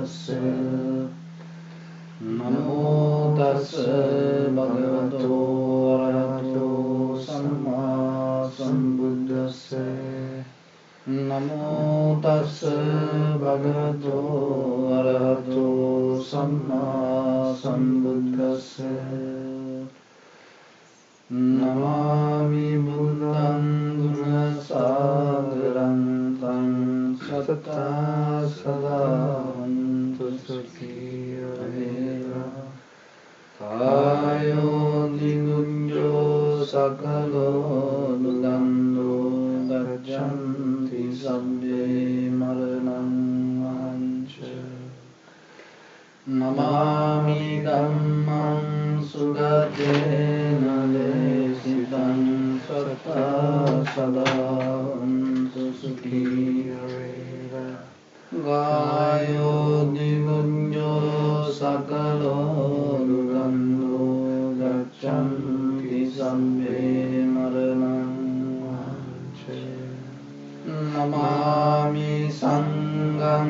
sambuddhassa. Namo tassa bhagavato arahato samma sambuddhassa. Namo tassa bhagavato arahato samma sambuddhassa. Namami buddham gunasagaram tam satta sadāvantu sukhiya vera. Kāyo digunjo sakalo dudando gaccanti sabbe maranam vahanca. Namami dhammam sugatena desitam satta sadāvantu sukhiya vera. Gāyo digunjo sakalo dudando gaccanti sabbe maranam vahanca. Namami sangham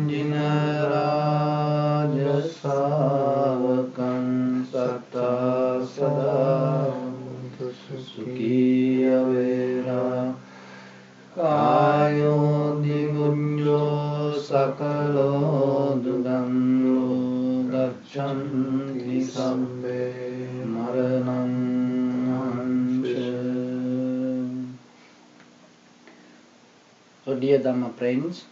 jinaraja savakam satta sadāvantu sukhiya vera. Kāyo digunjo sakalo dudando gaccanti sabbe maranam vahanca. So dear Dhamma friends,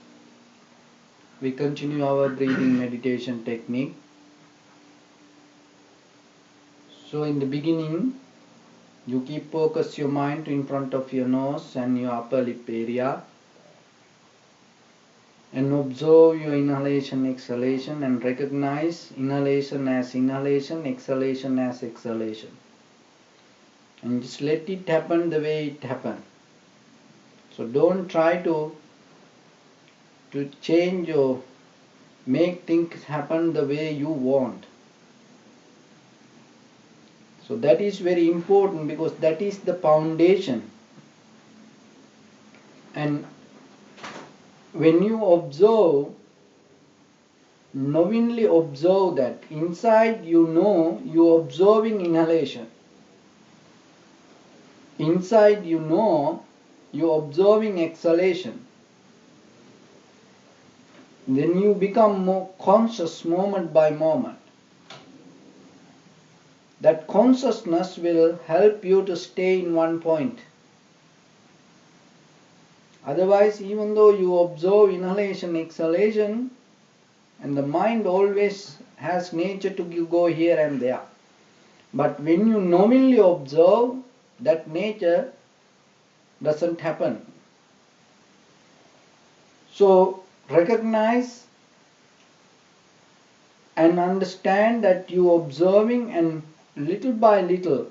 we continue our breathing meditation technique. So in the beginning, you keep focus your mind in front of your nose and your upper lip area and observe your inhalation, exhalation and recognize inhalation as inhalation, exhalation as exhalation. And just let it happen the way it happens. So don't try to change or make things happen the way you want. So that is very important because that is the foundation. And when you observe, knowingly observe that, inside you know you are observing inhalation. Inside you know you are observing exhalation. Then you become more conscious moment by moment. That consciousness will help you to stay in one point. Otherwise, even though you observe inhalation, exhalation, and the mind always has nature to go here and there. But when you knowingly observe, that nature doesn't happen. So recognize and understand that you are observing, and little by little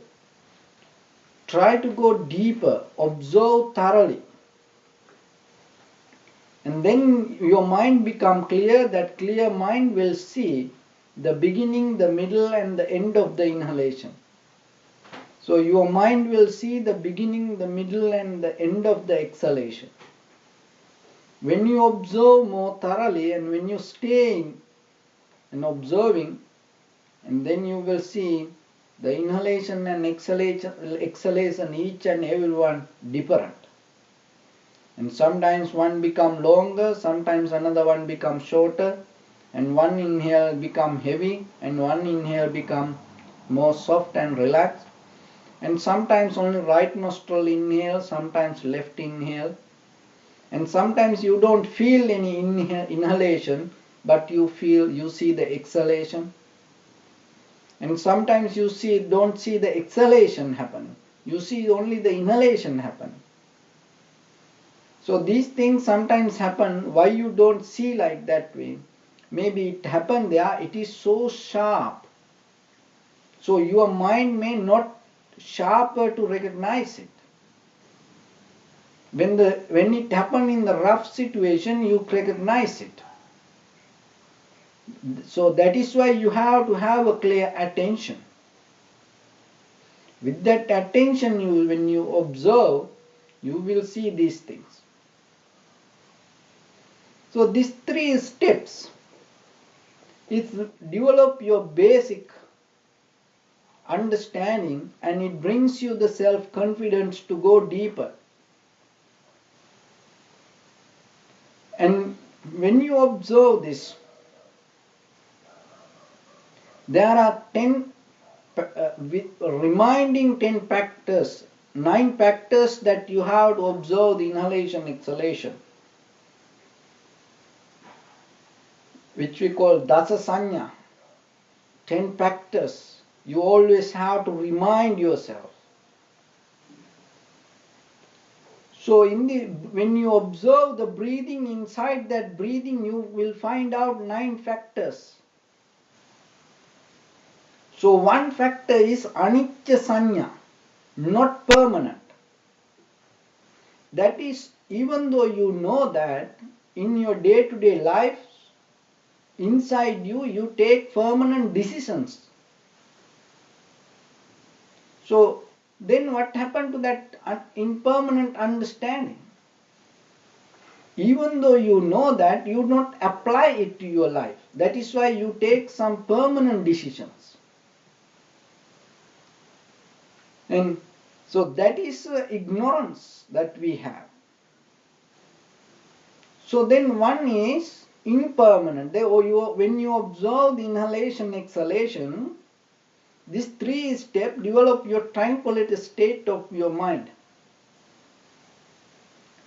try to go deeper, observe thoroughly. And then your mind become clear. That clear mind will see the beginning, the middle and the end of the inhalation. So your mind will see the beginning, the middle and the end of the exhalation. When you observe more thoroughly and when you stay in and observing, and then you will see the inhalation and exhalation each and every one different. And sometimes one become longer, sometimes another one become shorter, and one inhale become heavy and one inhale become more soft and relaxed. And sometimes only right nostril inhale, sometimes left inhale. And sometimes you don't feel any inhalation, but you see the exhalation. And sometimes you don't see the exhalation happen. You see only the inhalation happen. So these things sometimes happen. Why you don't see like that way? Maybe it happened there. It is so sharp. So your mind may not sharper to recognize it. When it happened in the rough situation, you recognize it. So that is why you have to have a clear attention. With that attention, when you observe, you will see these things. So these 3 steps It develop your basic understanding, and it brings you the self-confidence to go deeper. And when you observe this, there are 10 with reminding 10 factors, 9 factors that you have to observe the inhalation exhalation, which we call dasa sanya. 10 factors you always have to remind yourself. So when you observe the breathing, inside that breathing you will find out 9 factors. So one factor is anicca sanya, not permanent. That is, even though you know that in your day-to-day life, inside you take permanent decisions. So then what happened to that impermanent understanding? Even though you know that, you don't apply it to your life. That is why you take some permanent decisions. And so that is ignorance that we have. So then one is impermanent. When you observe the inhalation, exhalation, these 3 steps develop your tranquility state of your mind.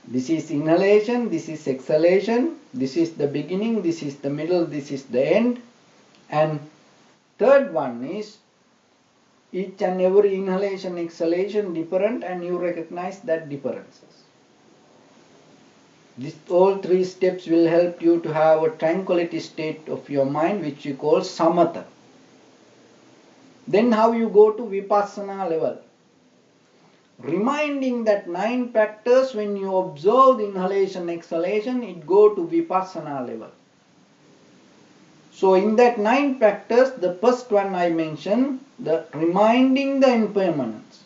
This is inhalation, this is exhalation, this is the beginning, this is the middle, this is the end. And third one is each and every inhalation, exhalation different, and you recognize that differences. All 3 steps will help you to have a tranquility state of your mind, which you call samatha. Then how you go to vipassana level? Reminding that 9 factors, when you observe the inhalation, exhalation, it go to vipassana level. So in that 9 factors, the first one I mentioned, the reminding the impermanence.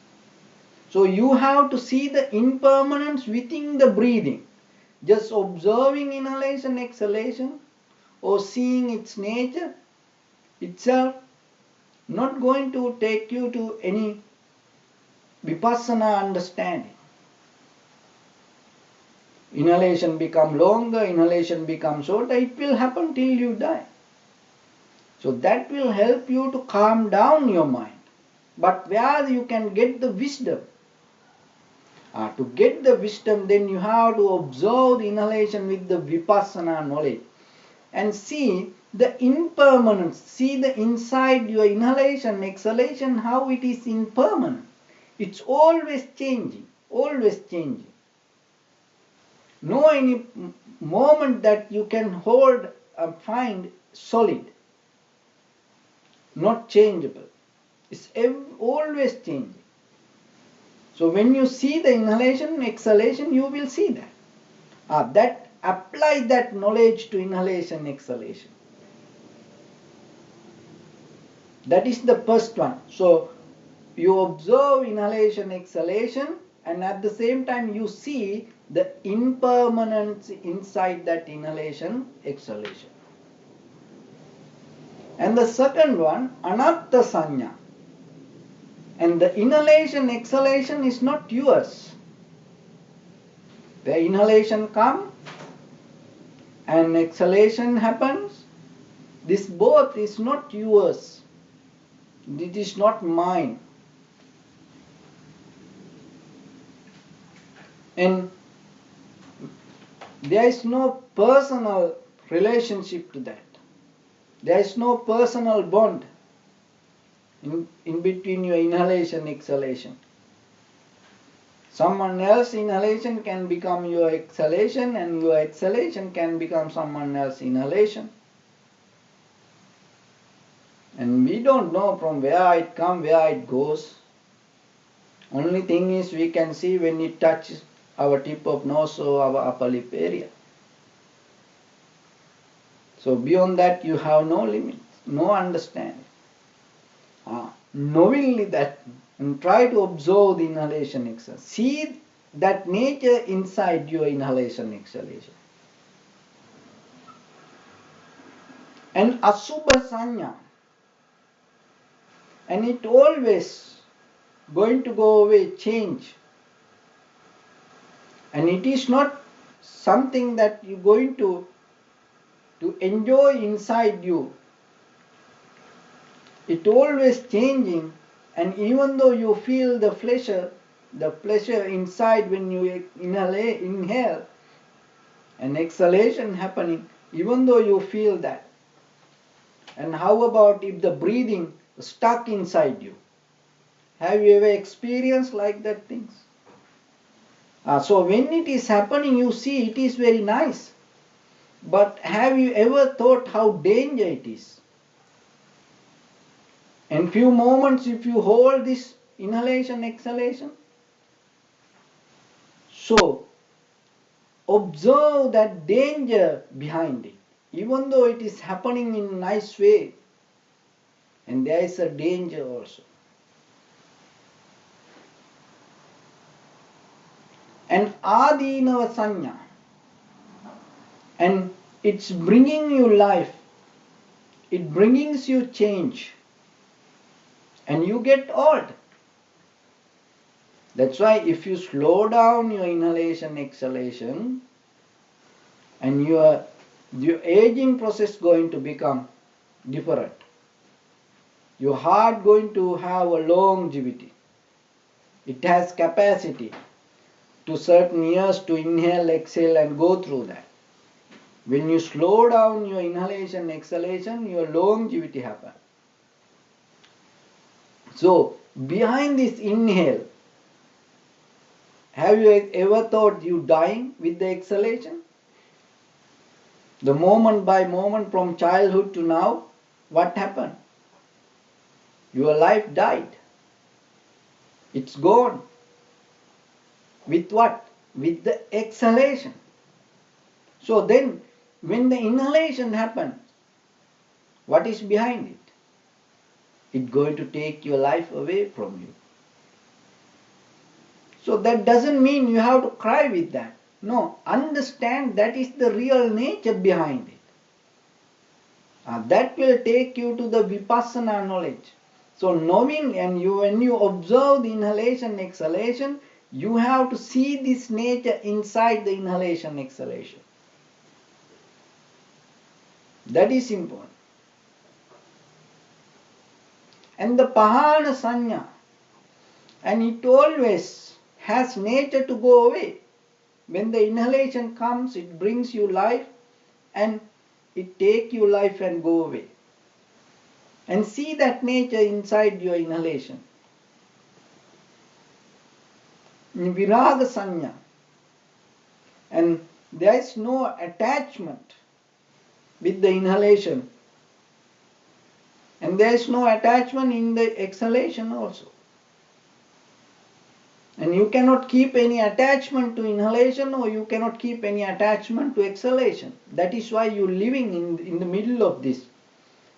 So you have to see the impermanence within the breathing. Just observing inhalation, exhalation, or seeing its nature itself, not going to take you to any vipassana understanding. Inhalation become longer, inhalation become shorter, it will happen till you die. So that will help you to calm down your mind. But where you can get the wisdom? To get the wisdom, then you have to observe the inhalation with the vipassana knowledge and see the impermanence. See the inside your inhalation, exhalation, how it is impermanent. It's always changing, always changing. No any moment that you can hold and find solid, not changeable. It's always changing. So when you see the inhalation, exhalation, you will see that. Apply that knowledge to inhalation, exhalation. That is the first one. So you observe inhalation, exhalation, and at the same time you see the impermanence inside that inhalation, exhalation. And the second one, anatta sanya. And the inhalation, exhalation is not yours. The inhalation comes and exhalation happens. This both is not yours. It is not mine. And there is no personal relationship to that. There is no personal bond in between your inhalation, exhalation. Someone else's inhalation can become your exhalation, and your exhalation can become someone else's inhalation. And we don't know from where it comes, where it goes. Only thing is we can see when it touches our tip of nose or our upper lip area. So beyond that you have no limits, no understanding. Knowingly that, and try to observe the inhalation, exhalation. See that nature inside your inhalation, exhalation. and asubha sanya, and it always going to go away, change, and it is not something that you're going to enjoy inside you. It always changing, and even though you feel the pleasure inside when you inhale and exhalation happening, even though you feel that. And how about if the breathing stuck inside you? Have you ever experienced like that things? So when it is happening, you see it is very nice. But have you ever thought how danger it is? In few moments, if you hold this inhalation, exhalation, so observe that danger behind it. Even though it is happening in a nice way, and there is a danger also. And adinava sanya, and it's bringing you life, it brings you change, and you get old. That's why if you slow down your inhalation, exhalation, and your aging process going to become different. Your heart going to have a longevity. It has capacity to certain years to inhale, exhale and go through that. When you slow down your inhalation, exhalation, your longevity happens. So, behind this inhale, have you ever thought you dying with the exhalation? The moment by moment from childhood to now, what happened? Your life died. It's gone. With what? With the exhalation. So then, when the inhalation happens, what is behind it? It's going to take your life away from you. So that doesn't mean you have to cry with that. No, understand that is the real nature behind it. That will take you to the vipassana knowledge. So knowing, and when you observe the inhalation, exhalation, you have to see this nature inside the inhalation, exhalation. That is important. And the pahana sanya, and it always has nature to go away. When the inhalation comes, it brings you life, and it takes you life and go away. And see that nature inside your inhalation. Viraga sanya, and there is no attachment with the inhalation, and there is no attachment in the exhalation also. And you cannot keep any attachment to inhalation, or you cannot keep any attachment to exhalation. That is why you are living in the middle of this.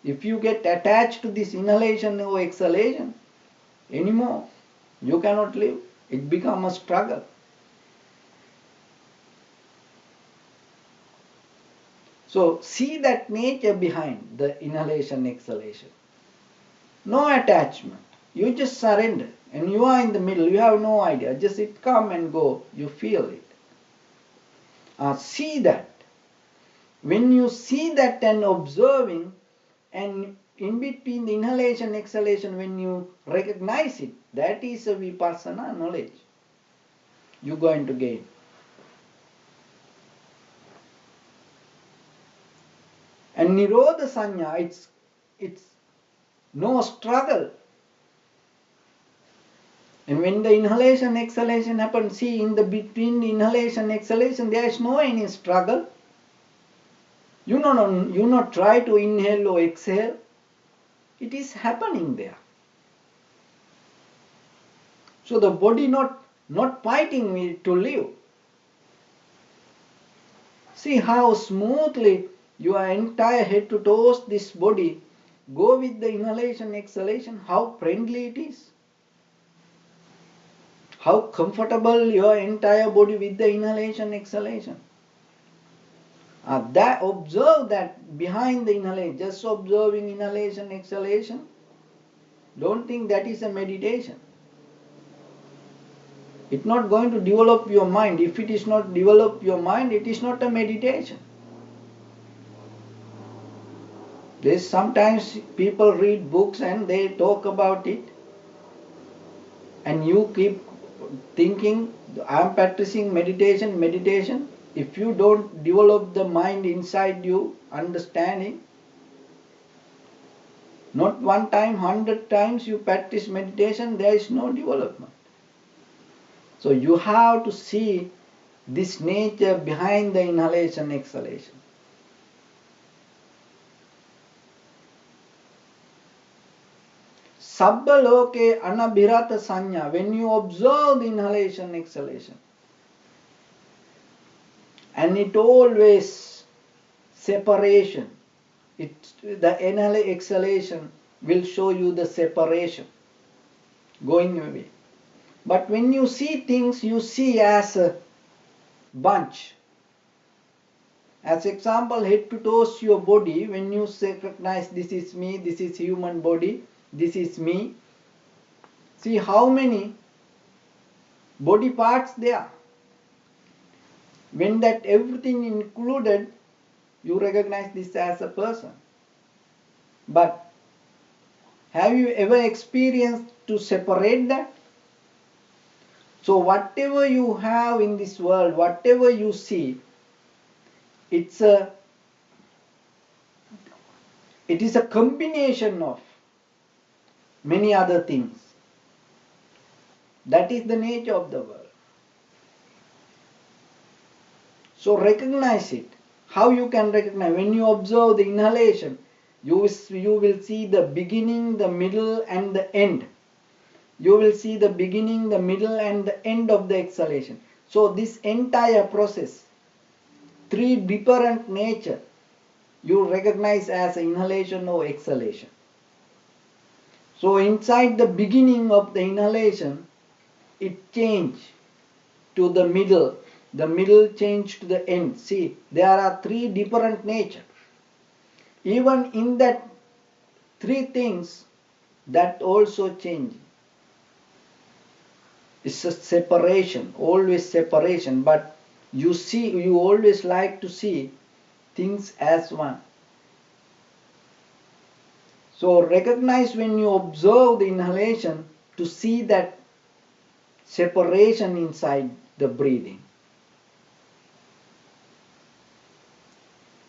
If you get attached to this inhalation or exhalation anymore, you cannot live. It becomes a struggle. So see that nature behind the inhalation, exhalation. No attachment. You just surrender. And you are in the middle. You have no idea. Just it come and go. You feel it. See that. When you see that and observing, and in between the inhalation, exhalation, when you recognize it, that is a vipassana knowledge you're going to gain. And nirodha sanya, it's no struggle. And when the inhalation, exhalation happens, see in the between the inhalation, exhalation, there is no any struggle. You not try to inhale or exhale. It is happening there. So the body not fighting to live. See how smoothly your entire head to toes, this body, go with the inhalation, exhalation, how friendly it is. How comfortable your entire body with the inhalation, exhalation. That observe that behind the inhalation, just observing inhalation, exhalation. Don't think that is a meditation. It's not going to develop your mind. If it is not develop your mind, it is not a meditation. There's sometimes people read books and they talk about it, and you keep thinking, I'm practicing meditation. If you don't develop the mind inside you, understanding, not one time, 100 times you practice meditation, there is no development. So you have to see this nature behind the inhalation, exhalation. Sabba loke anabhirata sanya. When you observe the inhalation, exhalation, and it always separation. The inhalation, exhalation will show you the separation, going away. But when you see things, you see as a bunch. As example, head to toes your body, when you recognize this is me, this is human body, this is me. See how many body parts there. When that everything included, you recognize this as a person. But have you ever experienced to separate that? So whatever you have in this world, whatever you see, it is a combination of many other things. That is the nature of the world. So recognize it. How you can recognize? When you observe the inhalation, you will see the beginning, the middle and the end. You will see the beginning, the middle and the end of the exhalation. So this entire process, three different nature, you recognize as inhalation or exhalation. So inside the beginning of the inhalation, it changed to the middle changed to the end. See, there are three different nature. Even in that three things, that also change. It's a separation, always separation, but you always like to see things as one. So recognize when you observe the inhalation to see that separation inside the breathing.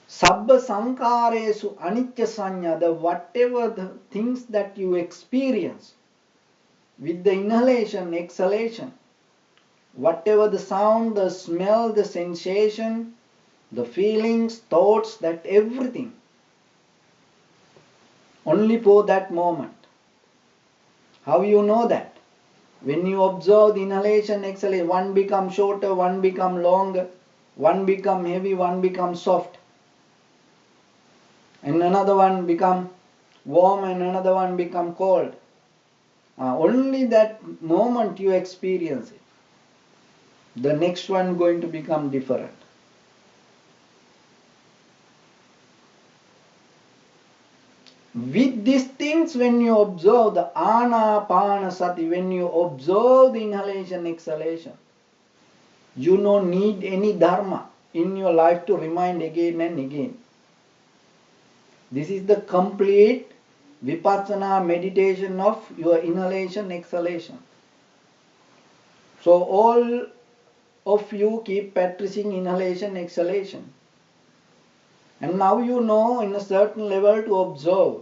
Sabba sankaresu anicca sanya, whatever the things that you experience with the inhalation, exhalation, whatever the sound, the smell, the sensation, the feelings, thoughts, that everything, only for that moment. How you know that? When you observe the inhalation, exhalation, one becomes shorter, one becomes longer, one becomes heavy, one becomes soft, and another one become warm and another one become cold. Only that moment you experience it. The next one going to become different. With these things, when you observe the anapanasati, when you observe the inhalation, exhalation, you don't need any dharma in your life to remind again and again. This is the complete vipassana meditation of your inhalation, exhalation. So all of you keep practicing inhalation, exhalation. And now you know in a certain level to observe.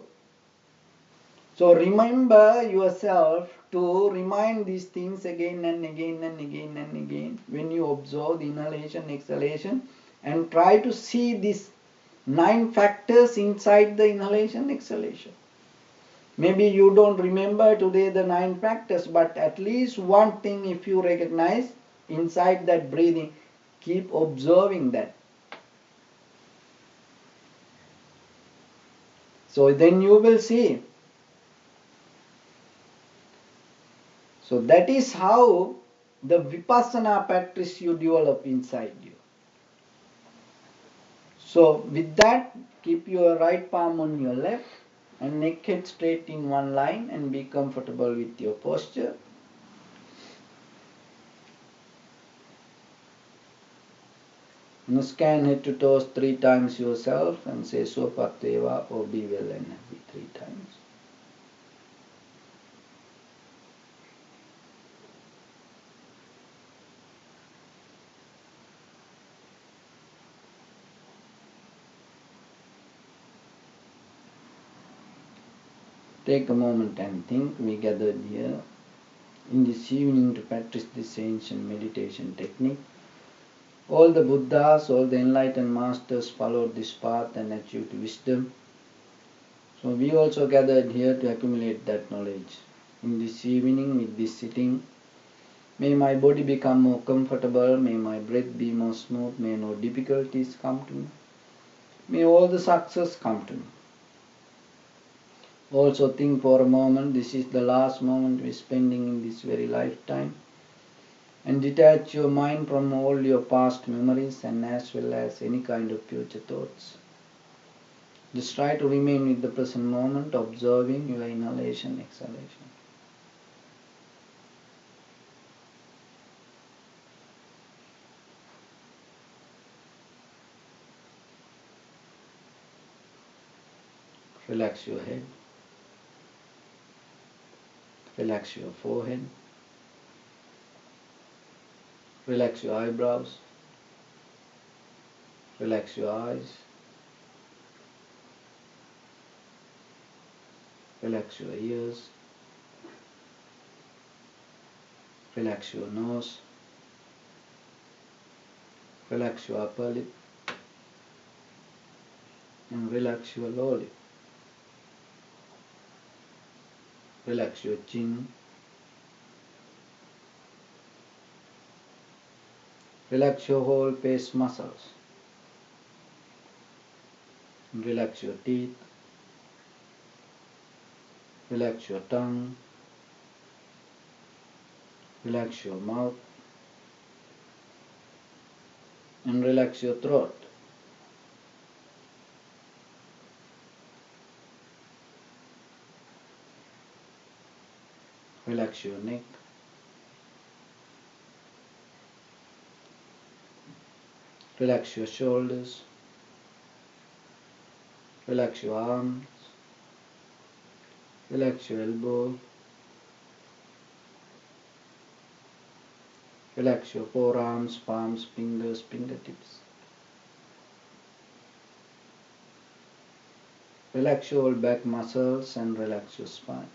So remember yourself to remind these things again and again and again and again when you observe the inhalation, exhalation, and try to see these 9 factors inside the inhalation, exhalation. Maybe you don't remember today the 9 factors, but at least one thing if you recognize inside that breathing, keep observing that. So then you will see. So that is how the vipassana practice you develop inside you. So with that, keep your right palm on your left and neck head straight in one line and be comfortable with your posture. And scan head to toes 3 times yourself and say Sopateva or be well and happy 3 times. Take a moment and think. We gathered here in this evening to practice this ancient meditation technique. All the Buddhas, all the enlightened masters followed this path and achieved wisdom. So we also gathered here to accumulate that knowledge. In this evening, with this sitting, may my body become more comfortable, may my breath be more smooth, may no difficulties come to me, may all the success come to me. Also think for a moment, this is the last moment we're spending in this very lifetime, and detach your mind from all your past memories and as well as any kind of future thoughts. Just try to remain with the present moment, observing your inhalation, exhalation. Relax your head. Relax your forehead. Relax your eyebrows. Relax your eyes. Relax your ears. Relax your nose. Relax your upper lip. And relax your lower lip. Relax your chin. Relax your whole face muscles. And relax your teeth. Relax your tongue. Relax your mouth. And relax your throat. Relax your neck. Relax your shoulders. Relax your arms. Relax your elbow. Relax your forearms, palms, fingers, fingertips. Relax your whole back muscles and relax your spine.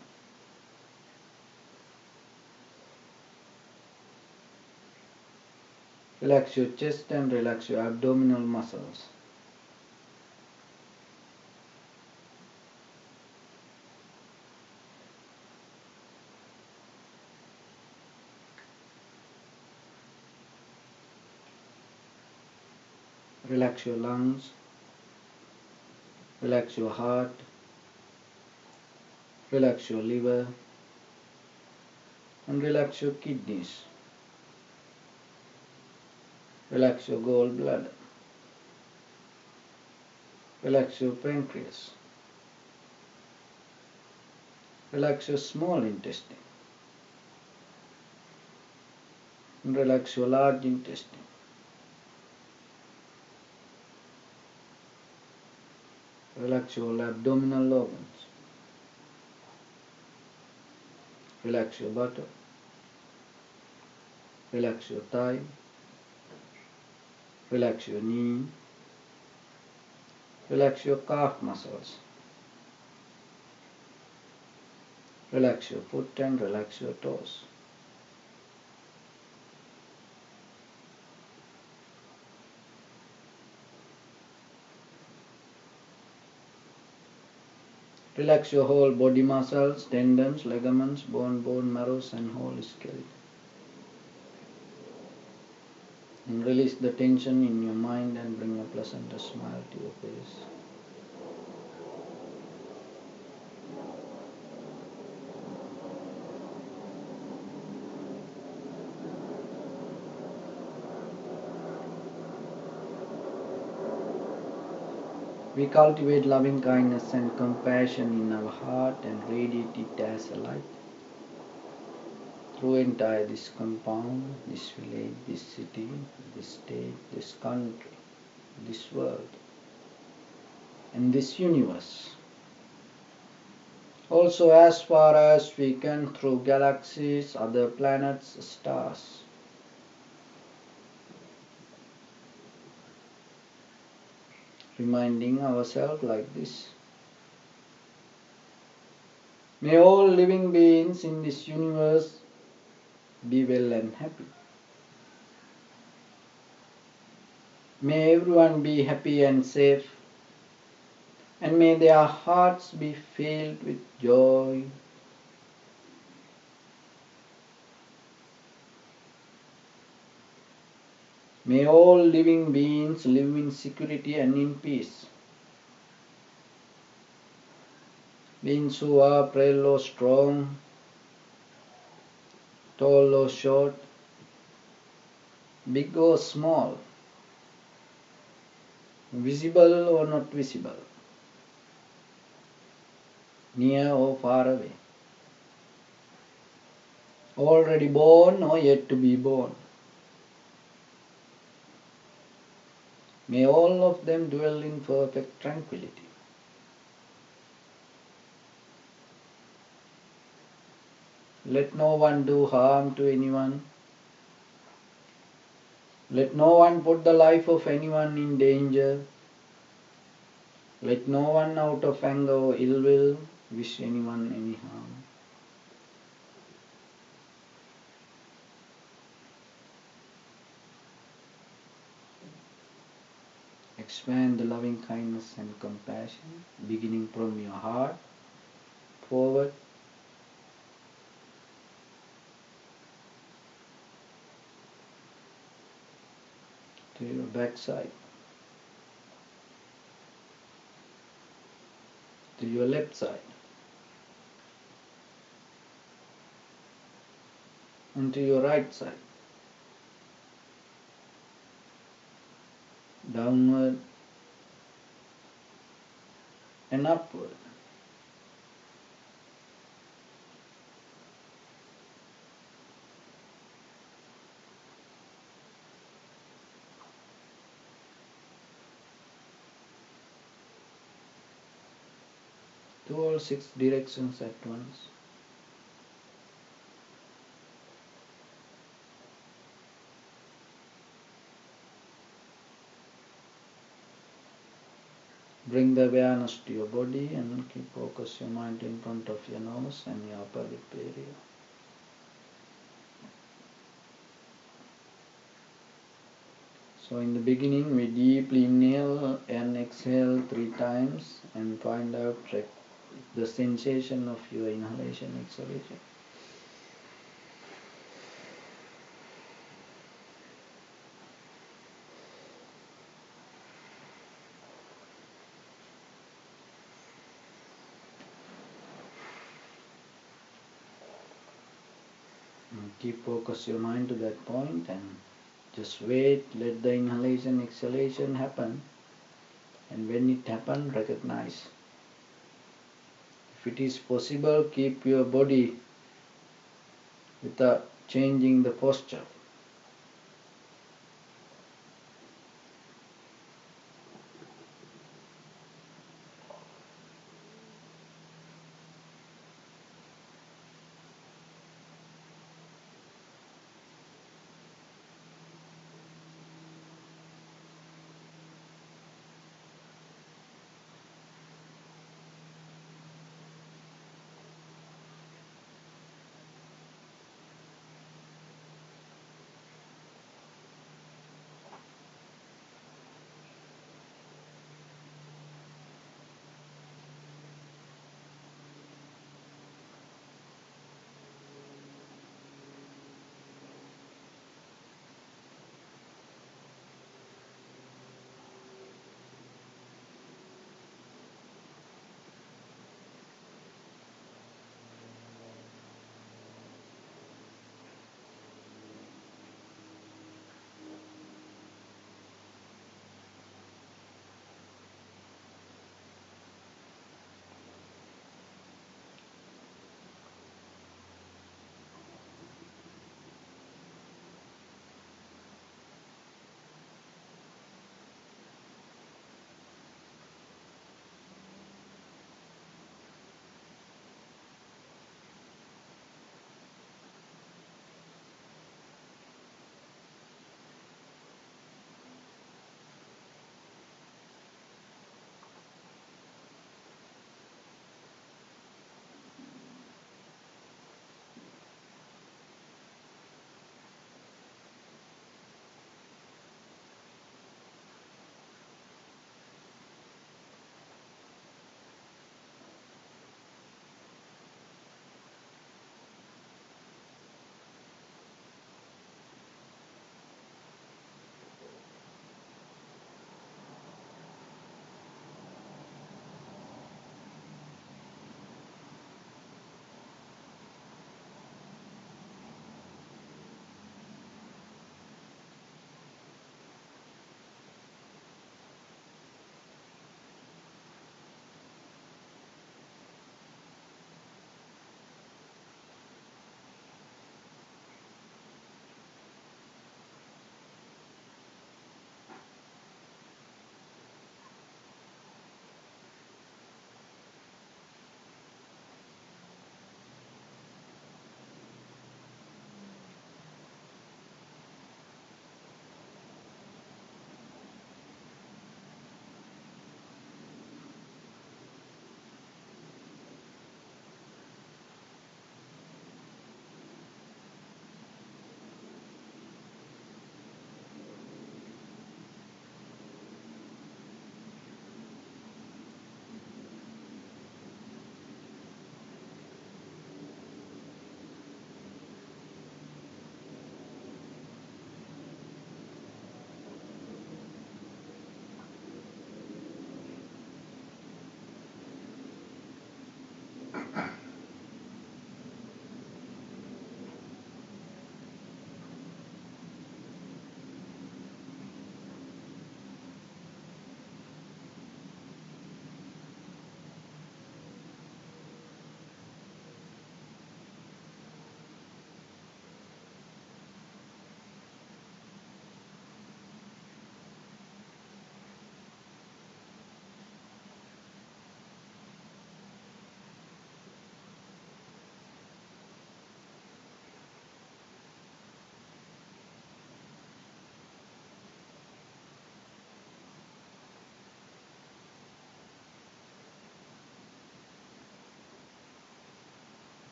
Relax your chest and relax your abdominal muscles. Relax your lungs. Relax your heart. Relax your liver. And relax your kidneys. Relax your gallbladder. Relax your pancreas. Relax your small intestine. And relax your large intestine. Relax your abdominal organs. Relax your buttock. Relax your thigh. Relax your knee. Relax your calf muscles. Relax your foot and relax your toes. Relax your whole body muscles, tendons, ligaments, bone marrows and whole skeleton. And release the tension in your mind and bring a pleasant smile to your face. We cultivate loving kindness and compassion in our heart and radiate it as a light through entire this compound, this village, this city, this state, this country, this world, and this universe. Also as far as we can through galaxies, other planets, stars. Reminding ourselves like this. May all living beings in this universe be well and happy. May everyone be happy and safe, and may their hearts be filled with joy. May all living beings live in security and in peace. Beings who are frail or strong, tall or short, big or small, visible or not visible, near or far away, already born or yet to be born. May all of them dwell in perfect tranquility. Let no one do harm to anyone. Let no one put the life of anyone in danger. Let no one out of anger or ill will wish anyone any harm. Expand the loving kindness and compassion beginning from your heart forward to your backside, to your left side, and to your right side, downward and upward. To all 6 directions at once. Bring the awareness to your body and keep focus your mind in front of your nose and your upper lip area. So in the beginning we deeply inhale and exhale 3 times and find out the sensation of your inhalation, exhalation. And keep focus your mind to that point and just wait, let the inhalation, exhalation happen, and when it happens, recognize. If it is possible, keep your body without changing the posture.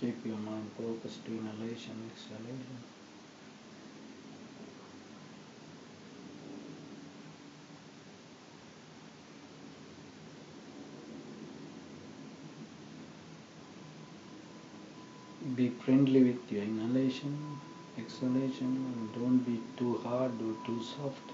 Keep your mind focused to inhalation, exhalation. Be friendly with your inhalation, exhalation, and don't be too hard or too soft.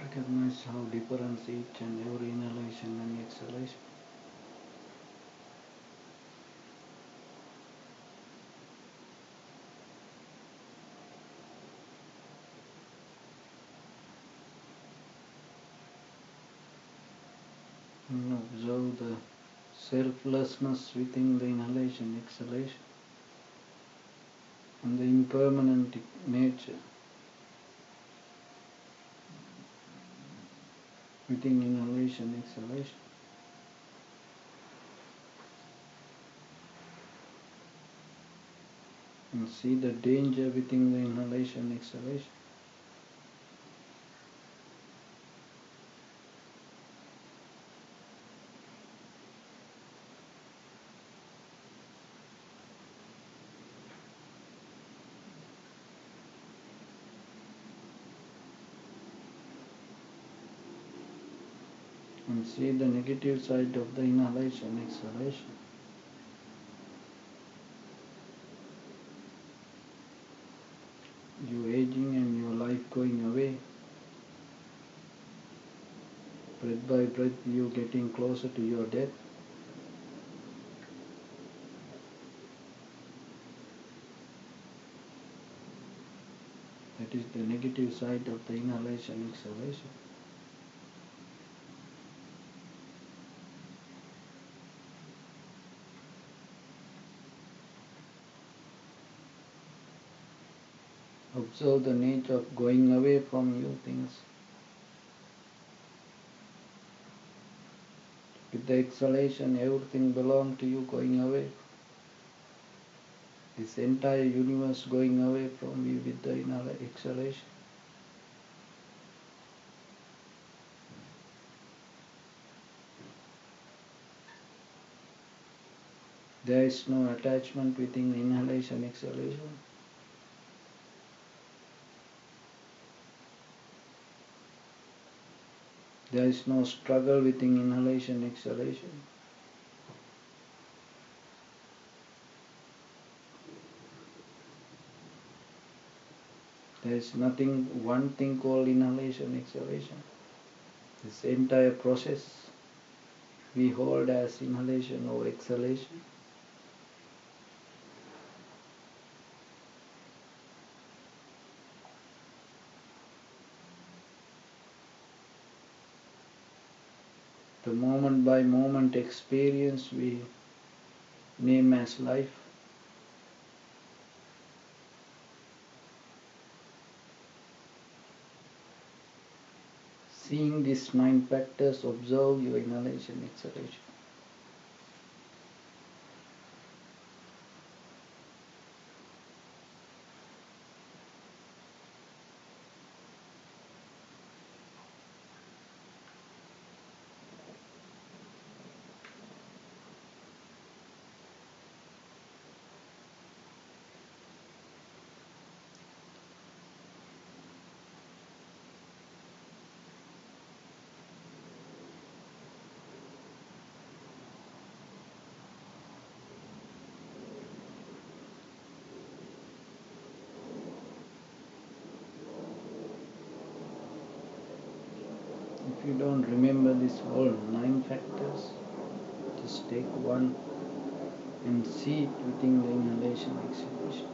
Recognize how different each and every inhalation and exhalation. Observe the selflessness within the inhalation, exhalation, and the impermanent nature within inhalation, exhalation. And see the danger within the inhalation, exhalation. And see the negative side of the inhalation, exhalation. You aging and your life going away. Breath by breath you getting closer to your death. That is the negative side of the inhalation, exhalation. Observe the nature of going away from you things. With the exhalation, everything belongs to you going away. This entire universe going away from you with the exhalation. There is no attachment within inhalation, exhalation. There is no struggle within inhalation, exhalation. There is nothing, one thing called inhalation, exhalation. This entire process we hold as inhalation or exhalation. The moment by moment experience we name as life. Seeing these 9 factors, observe your inhalation, exhalation. If you don't remember this whole 9 factors, just take one and see it within the inhalation, exhalation.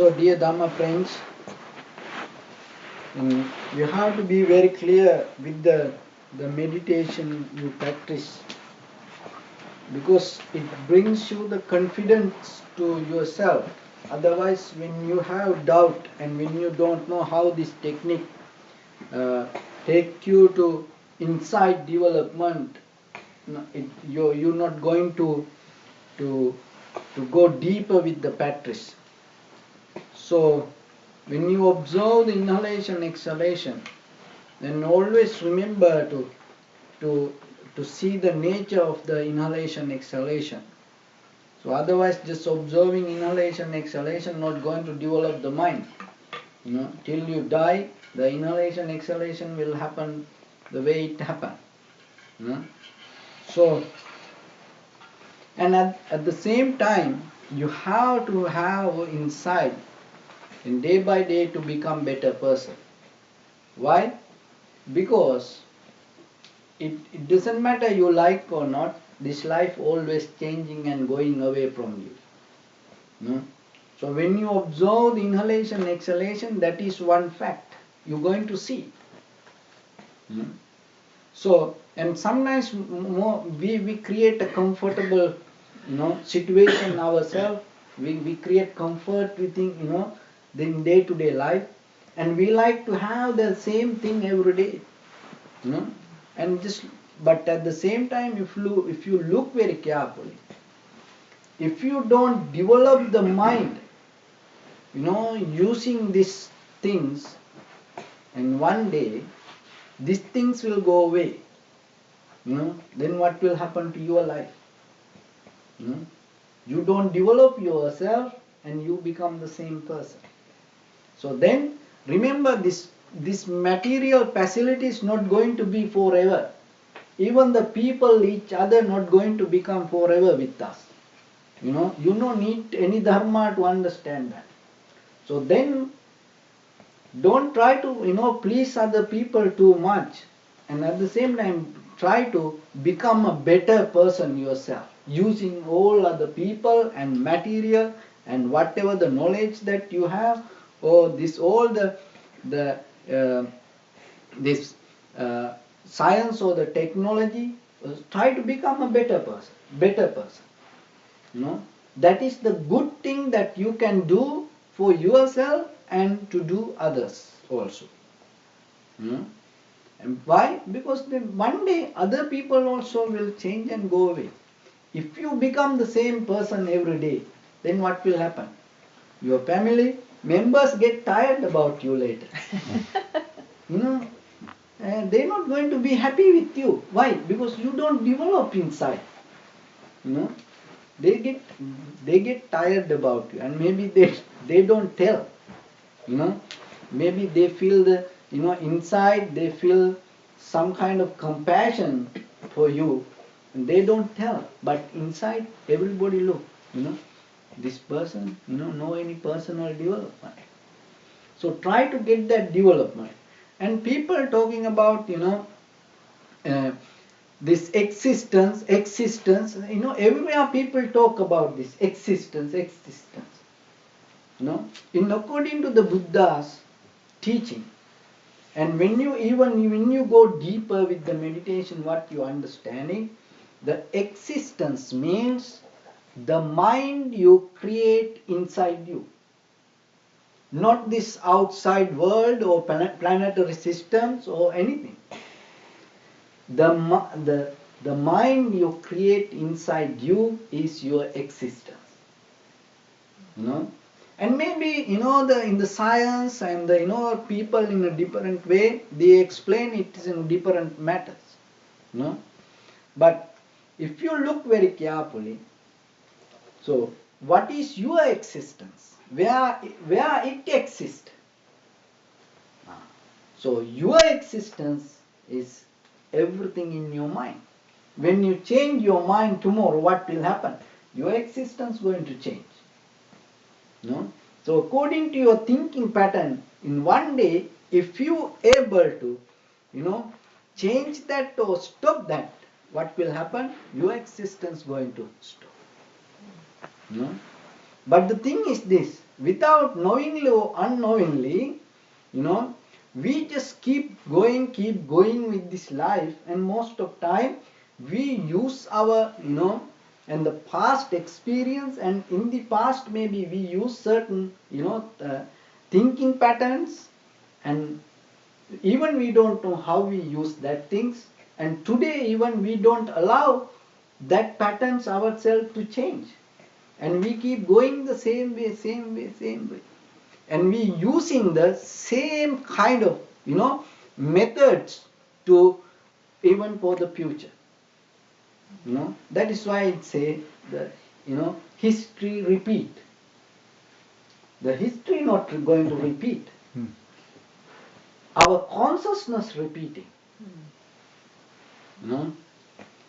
So dear Dhamma friends, you have to be very clear with the meditation you practice, because it brings you the confidence to yourself. Otherwise, when you have doubt and when you don't know how this technique take you to insight development, you're not going to go deeper with the practice. So when you observe the inhalation exhalation, then always remember to to see the nature of the inhalation exhalation. So otherwise, just observing inhalation exhalation not going to develop the mind. Till you die, the inhalation exhalation will happen the way it happened. So, and at the same time, you have to have insight in day by day to become better person. Why? Because it doesn't matter you like or not, this life always changing and going away from you. So when you observe the inhalation exhalation, that is one fact you're going to see. So, and sometimes we create a comfortable situation ourselves. We create comfort within in day-to-day life, and we like to have the same thing every day. And just, but at the same time, if you look very carefully, if you don't develop the mind using these things, and one day these things will go away, then what will happen to your life? You don't develop yourself and you become the same person. So then remember, this material facility is not going to be forever. Even the people, each other, not going to become forever with us. You don't need any dharma to understand that. So then don't try to please other people too much, and at the same time try to become a better person yourself, using all other people and material and whatever the knowledge that you have, or this all the this science or the technology. Try to become a better person. That is the good thing that you can do for yourself and to do others also. And why? Because one day other people also will change and go away. If you become the same person every day, then what will happen? Your family members get tired about you later. And they're not going to be happy with you. Why? Because you don't develop inside. They get tired about you, and maybe they don't tell. Maybe they feel inside they feel some kind of compassion for you, and they don't tell, but inside everybody look, this person know any personal development. So try to get that development. And people talking about this existence, everywhere people talk about this existence. In according to the Buddha's teaching, and when you go deeper with the meditation, what you understanding, the existence means the mind you create inside you, not this outside world or planetary systems or anything. The mind you create inside you is your existence. And maybe in the science and the people in a different way they explain it in different matters. But if you look very carefully, so what is your existence? Where it exists? So your existence is everything in your mind. When you change your mind tomorrow, what will happen? Your existence is going to change. So according to your thinking pattern, in one day, if you able to change that or stop that, what will happen? Your existence going to stop. But the thing is this, without knowingly or unknowingly, we just keep going with this life, and most of time we use our, and the past experience, and in the past maybe we use certain, thinking patterns, and even we don't know how we use that things, and today even we don't allow that patterns ourselves to change, and we keep going the same way, and we using the same kind of, methods to even for the future. That is why it say the, history repeat. The history not going to repeat. Our consciousness repeating.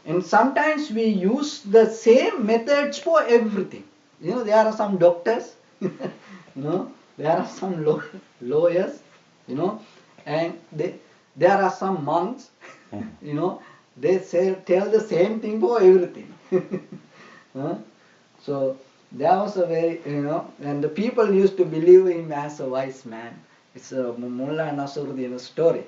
And sometimes we use the same methods for everything. There are some doctors, there are some lawyers, and there are some monks, they tell the same thing for everything. So there was a very, and the people used to believe him as a wise man. It's a Mullah Nasruddin story.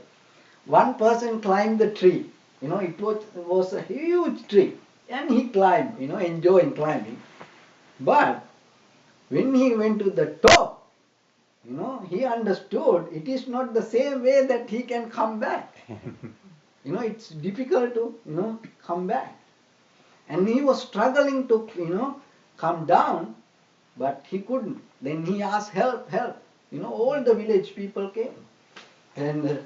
One person climbed the tree. It was a huge tree, and he climbed, enjoying climbing. But when he went to the top, he understood it is not the same way that he can come back. It's difficult to, come back. And he was struggling to, come down, but he couldn't. Then he asked help. All the village people came. And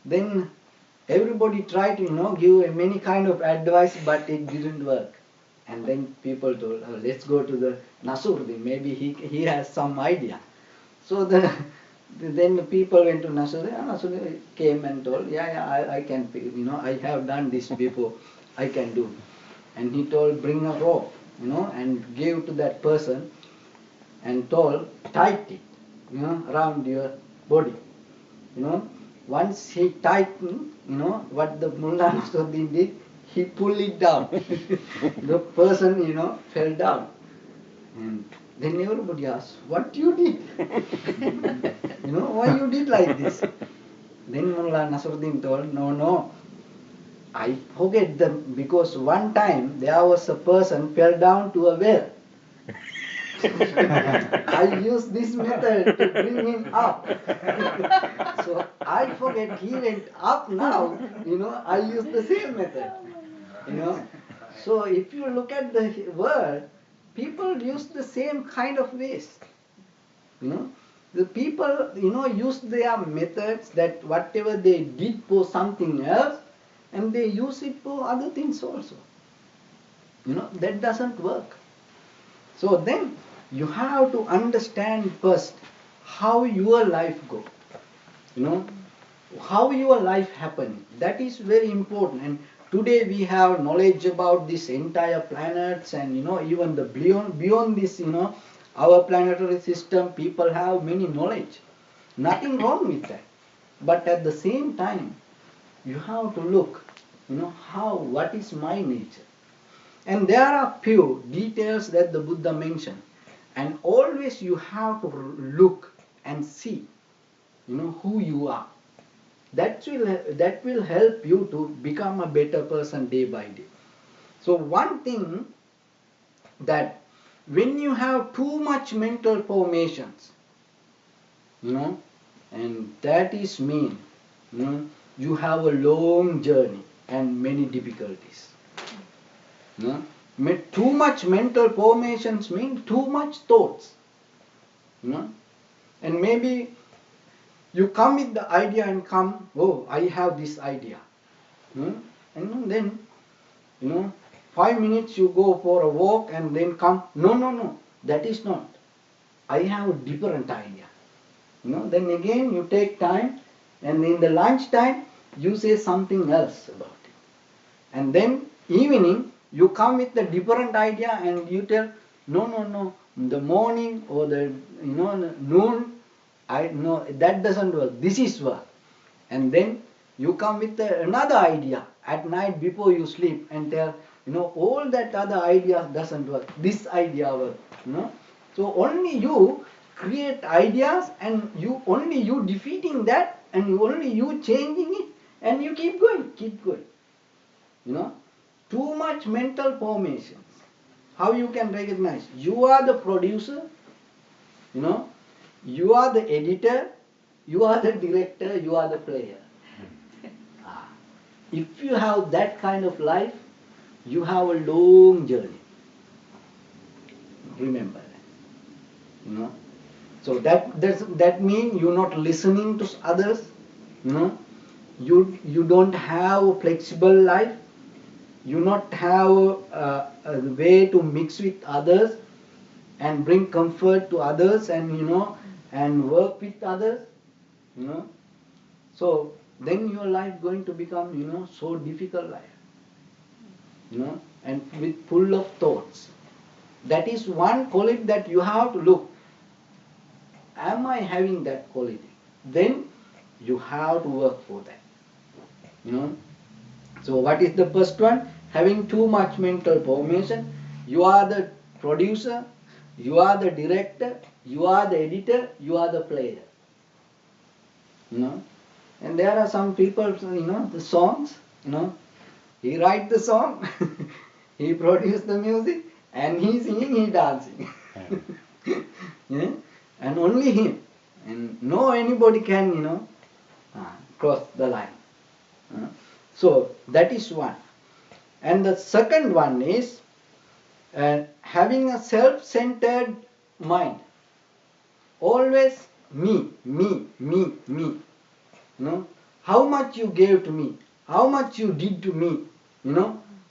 then everybody tried to, give many kind of advice, but it didn't work. And then people told, oh, let's go to the Nasruddin. Maybe he has some idea. So then the people went to Nasruddin. Nasruddin came and told, I can, I have done this before. I can do. And he told, bring a rope, and gave to that person, and told, tight it, around your body. Once he tightened, what the Mullah Nasruddin did, he pulled it down. The person, fell down. And then everybody asked, what you did? Why you did like this? Then Mullah Nasruddin told, no, I forget them, because one time there was a person fell down to a well. I used this method to bring him up. So I forget he went up now, I use the same method. So if you look at the world, people use the same kind of ways. The people, use their methods, that whatever they did for something else, and they use it for other things also. That doesn't work. So then you have to understand first how your life goes. How your life happening. That is very important. And today we have knowledge about this entire planets, and even the beyond this, our planetary system, people have many knowledge. Nothing wrong with that. But at the same time, you have to look, what is my nature? And there are few details that the Buddha mentioned. And always you have to look and see, who you are. That will help you to become a better person day by day. So one thing, that when you have too much mental formations, and that is mean, you have a long journey and many difficulties. Too much mental formations mean too much thoughts. And maybe you come with the idea and come, oh, I have this idea. And then, 5 minutes you go for a walk and then come, no, that is not. I have a different idea. Then again you take time, and in the lunch time you say something else about it. And then evening you come with a different idea and you tell, no, the morning or the noon, no, that doesn't work. This is work. And then you come with another idea at night before you sleep and tell, all that other idea doesn't work. This idea works. So only you create ideas, and only you defeating that, and only you changing it, and you keep going. You know, too much mental formations. How you can recognize? You are the producer, you know, you are the editor, you are the director, you are the player. Ah. If you have that kind of life, you have a long journey. Remember that. You know. So that means you're not listening to others. You know. You don't have a flexible life. You not have a way to mix with others and bring comfort to others, and and work with others. You know. So then your life going to become so difficult life. And with full of thoughts. That is one quality that you have to look. Am I having that quality? Then you have to work for that. So what is the first one? Having too much mental formation. You are the producer, you are the director, you are the editor, you are the player. And there are some people, the songs, he write the song, he produce the music, and he singing, he dancing. Yeah? And only him. And no anybody can, cross the line. So that is one. And the second one is having a self-centered mind. Always me. How much you gave to me, how much you did to me,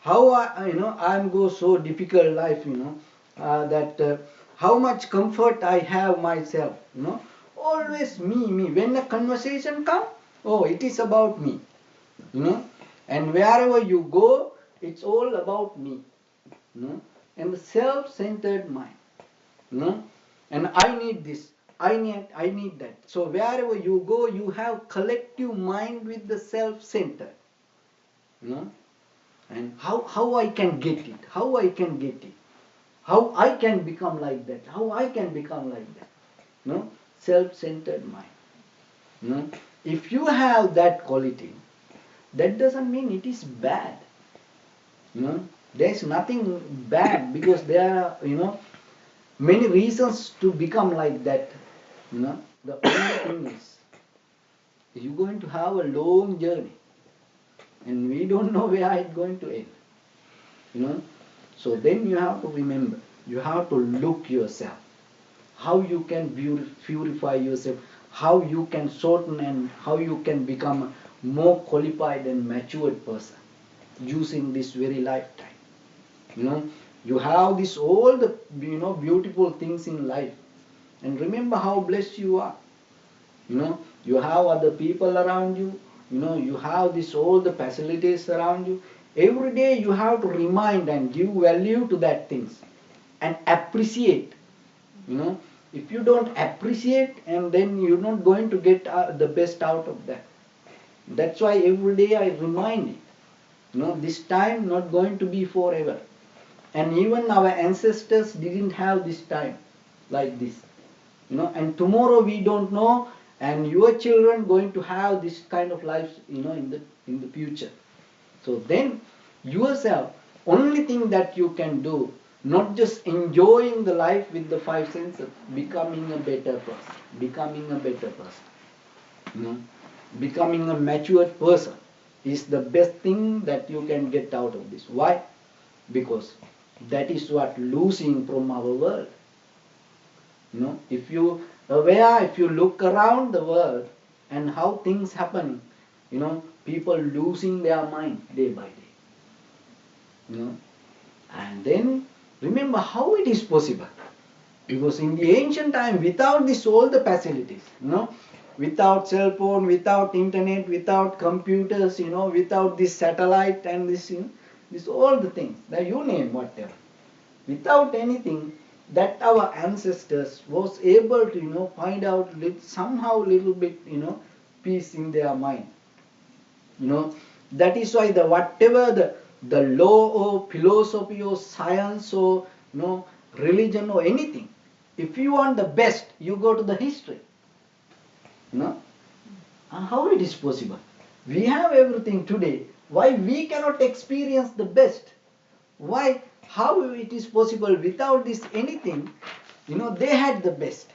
how I'm go so difficult life, that how much comfort I have myself, always me. When a conversation come, oh, it is about me, and wherever you go, it's all about me, and the self-centered mind, and I need this, I need that. So wherever you go, you have collective mind with the self-centered, and how I can get it, how I can become like that, self-centered mind. If you have that quality, that doesn't mean it is bad. There is nothing bad, because there are many reasons to become like that. The only thing is you're going to have a long journey, and we don't know where it's going to end. So then you have to remember, you have to look yourself, how you can purify yourself, how you can shorten, and how you can become a more qualified and matured person using this very lifetime. You have this all the beautiful things in life, and remember how blessed you are. You have other people around you. You have this all the facilities around you. Every day you have to remind and give value to that things and appreciate. If you don't appreciate, and then you're not going to get the best out of that. That's why every day I remind it. This time not going to be forever. And even our ancestors didn't have this time like this. And tomorrow we don't know, and your children going to have this kind of life, in the future. So then yourself, only thing that you can do, not just enjoying the life with the five senses, becoming a better person, becoming a matured person is the best thing that you can get out of this. Why? Because that is what losing from our world. If you aware, if you look around the world and how things happen, people losing their mind day by day. And then remember how it is possible. Because in the ancient time, without this all the facilities, without cell phone, without internet, without computers, without this satellite and this, this all the things, that you name whatever. Without anything, that our ancestors was able to find out somehow little bit peace in their mind. That is why the whatever the law or philosophy or science or religion or anything, If you want the best, you go to the history. How it is possible? We have everything today. Why we cannot experience the best? Why? How it is possible without this anything? They had the best.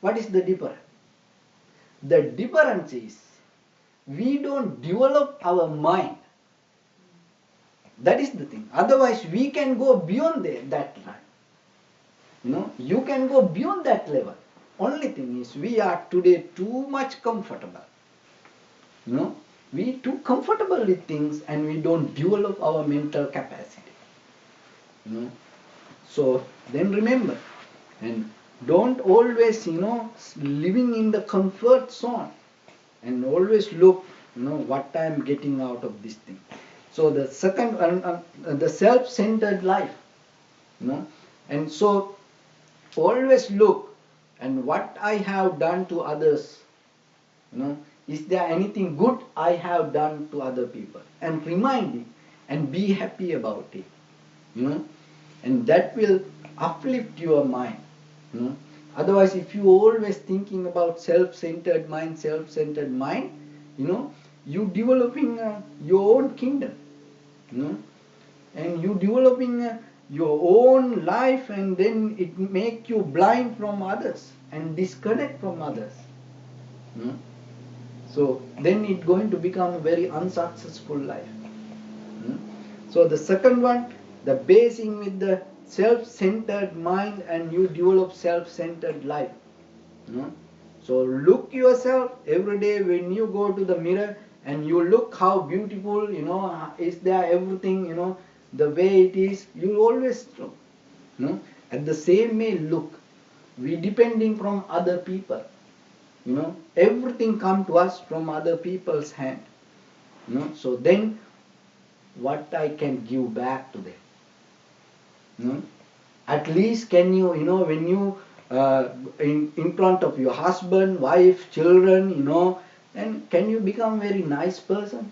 What is the difference? The difference is we don't develop our mind. That is the thing. Otherwise, we can go beyond that line. You can go beyond that level. Only thing is we are today too much comfortable. We too comfortable with things and we don't develop our mental capacity. So then remember, and don't always living in the comfort zone, and always look what I am getting out of this thing. So the second, the self-centered life, and so always look and what I have done to others. Is there anything good I have done to other people? And remind it and be happy about it. And that will uplift your mind. Otherwise, if you always thinking about self-centered mind, you developing your own kingdom. And you developing your own life, and then it make you blind from others and disconnect from others. So then it's going to become a very unsuccessful life. So the second one, the basing with the self-centered mind, and you develop self-centered life. So look yourself every day when you go to the mirror, and you look how beautiful, is there everything, the way it is. You always look. At the same way, look. We depending from other people. Everything come to us from other people's hand. So then what I can give back to them? At least can you, when you in front of your husband, wife, children, and can you become very nice person?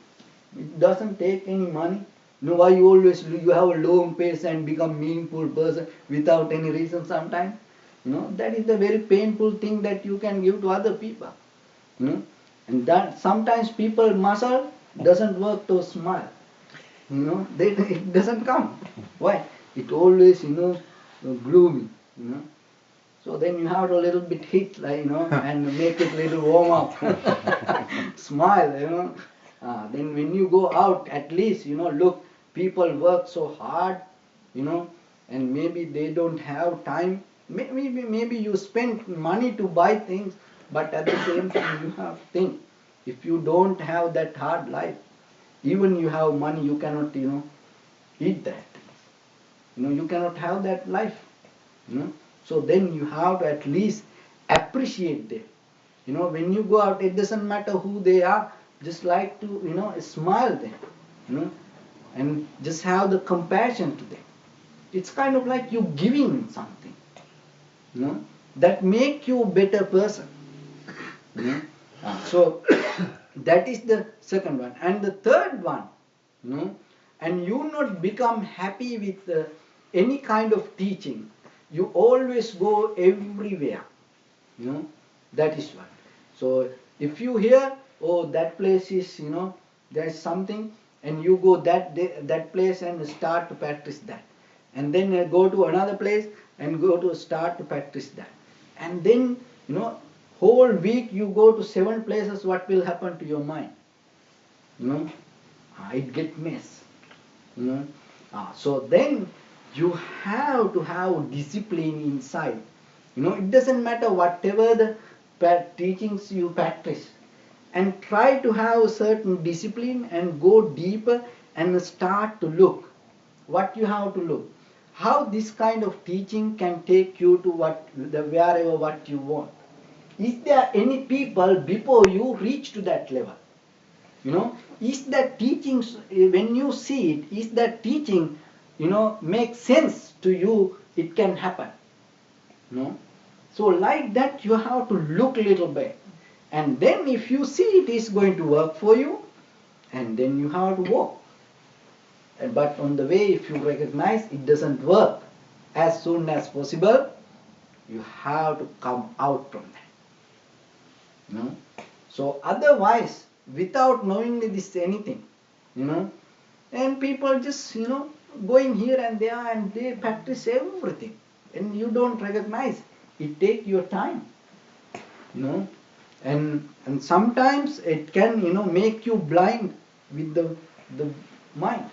It doesn't take any money. Why you have a low pace and become meaningful person without any reason sometimes? That is the very painful thing that you can give to other people. And that sometimes people muscle doesn't work to smile. It doesn't come. Why? It always gloomy. So then you have to a little bit hit, and make it a little warm up. Smile, then when you go out, at least look, people work so hard, and maybe they don't have time. Maybe you spend money to buy things, but at the same time you have to think, if you don't have that hard life, even you have money, you cannot eat that things. You cannot have that life. So then you have to at least appreciate them. When you go out, it doesn't matter who they are, just like to smile them, and just have the compassion to them. It's kind of like you giving something, that make you a better person. So that is the second one. And the third one, and you not become happy with any kind of teaching. You always go everywhere. That is one. So if you hear, oh, that place is, there's something, and you go that place and start to practice that. And then go to another place and go to start to practice that. And then, whole week you go to 7 places, what will happen to your mind? It get mess. So then you have to have discipline inside. It doesn't matter whatever the teachings you practice, and try to have a certain discipline and go deeper and start to look what you have to look, how this kind of teaching can take you to wherever what you want. Is there any people before you reach to that level? Is that teaching, when you see it, is that teaching make sense to you, it can happen. So like that you have to look a little bit, and then if you see it is going to work for you, and then you have to walk. But on the way, if you recognize it doesn't work, as soon as possible You have to come out from that. You know. So otherwise, without knowingly this anything, you know, and people just, you know, going here and there and they practice everything and you don't recognize. It take your time, you know, and sometimes it can, you know, make you blind with the mind,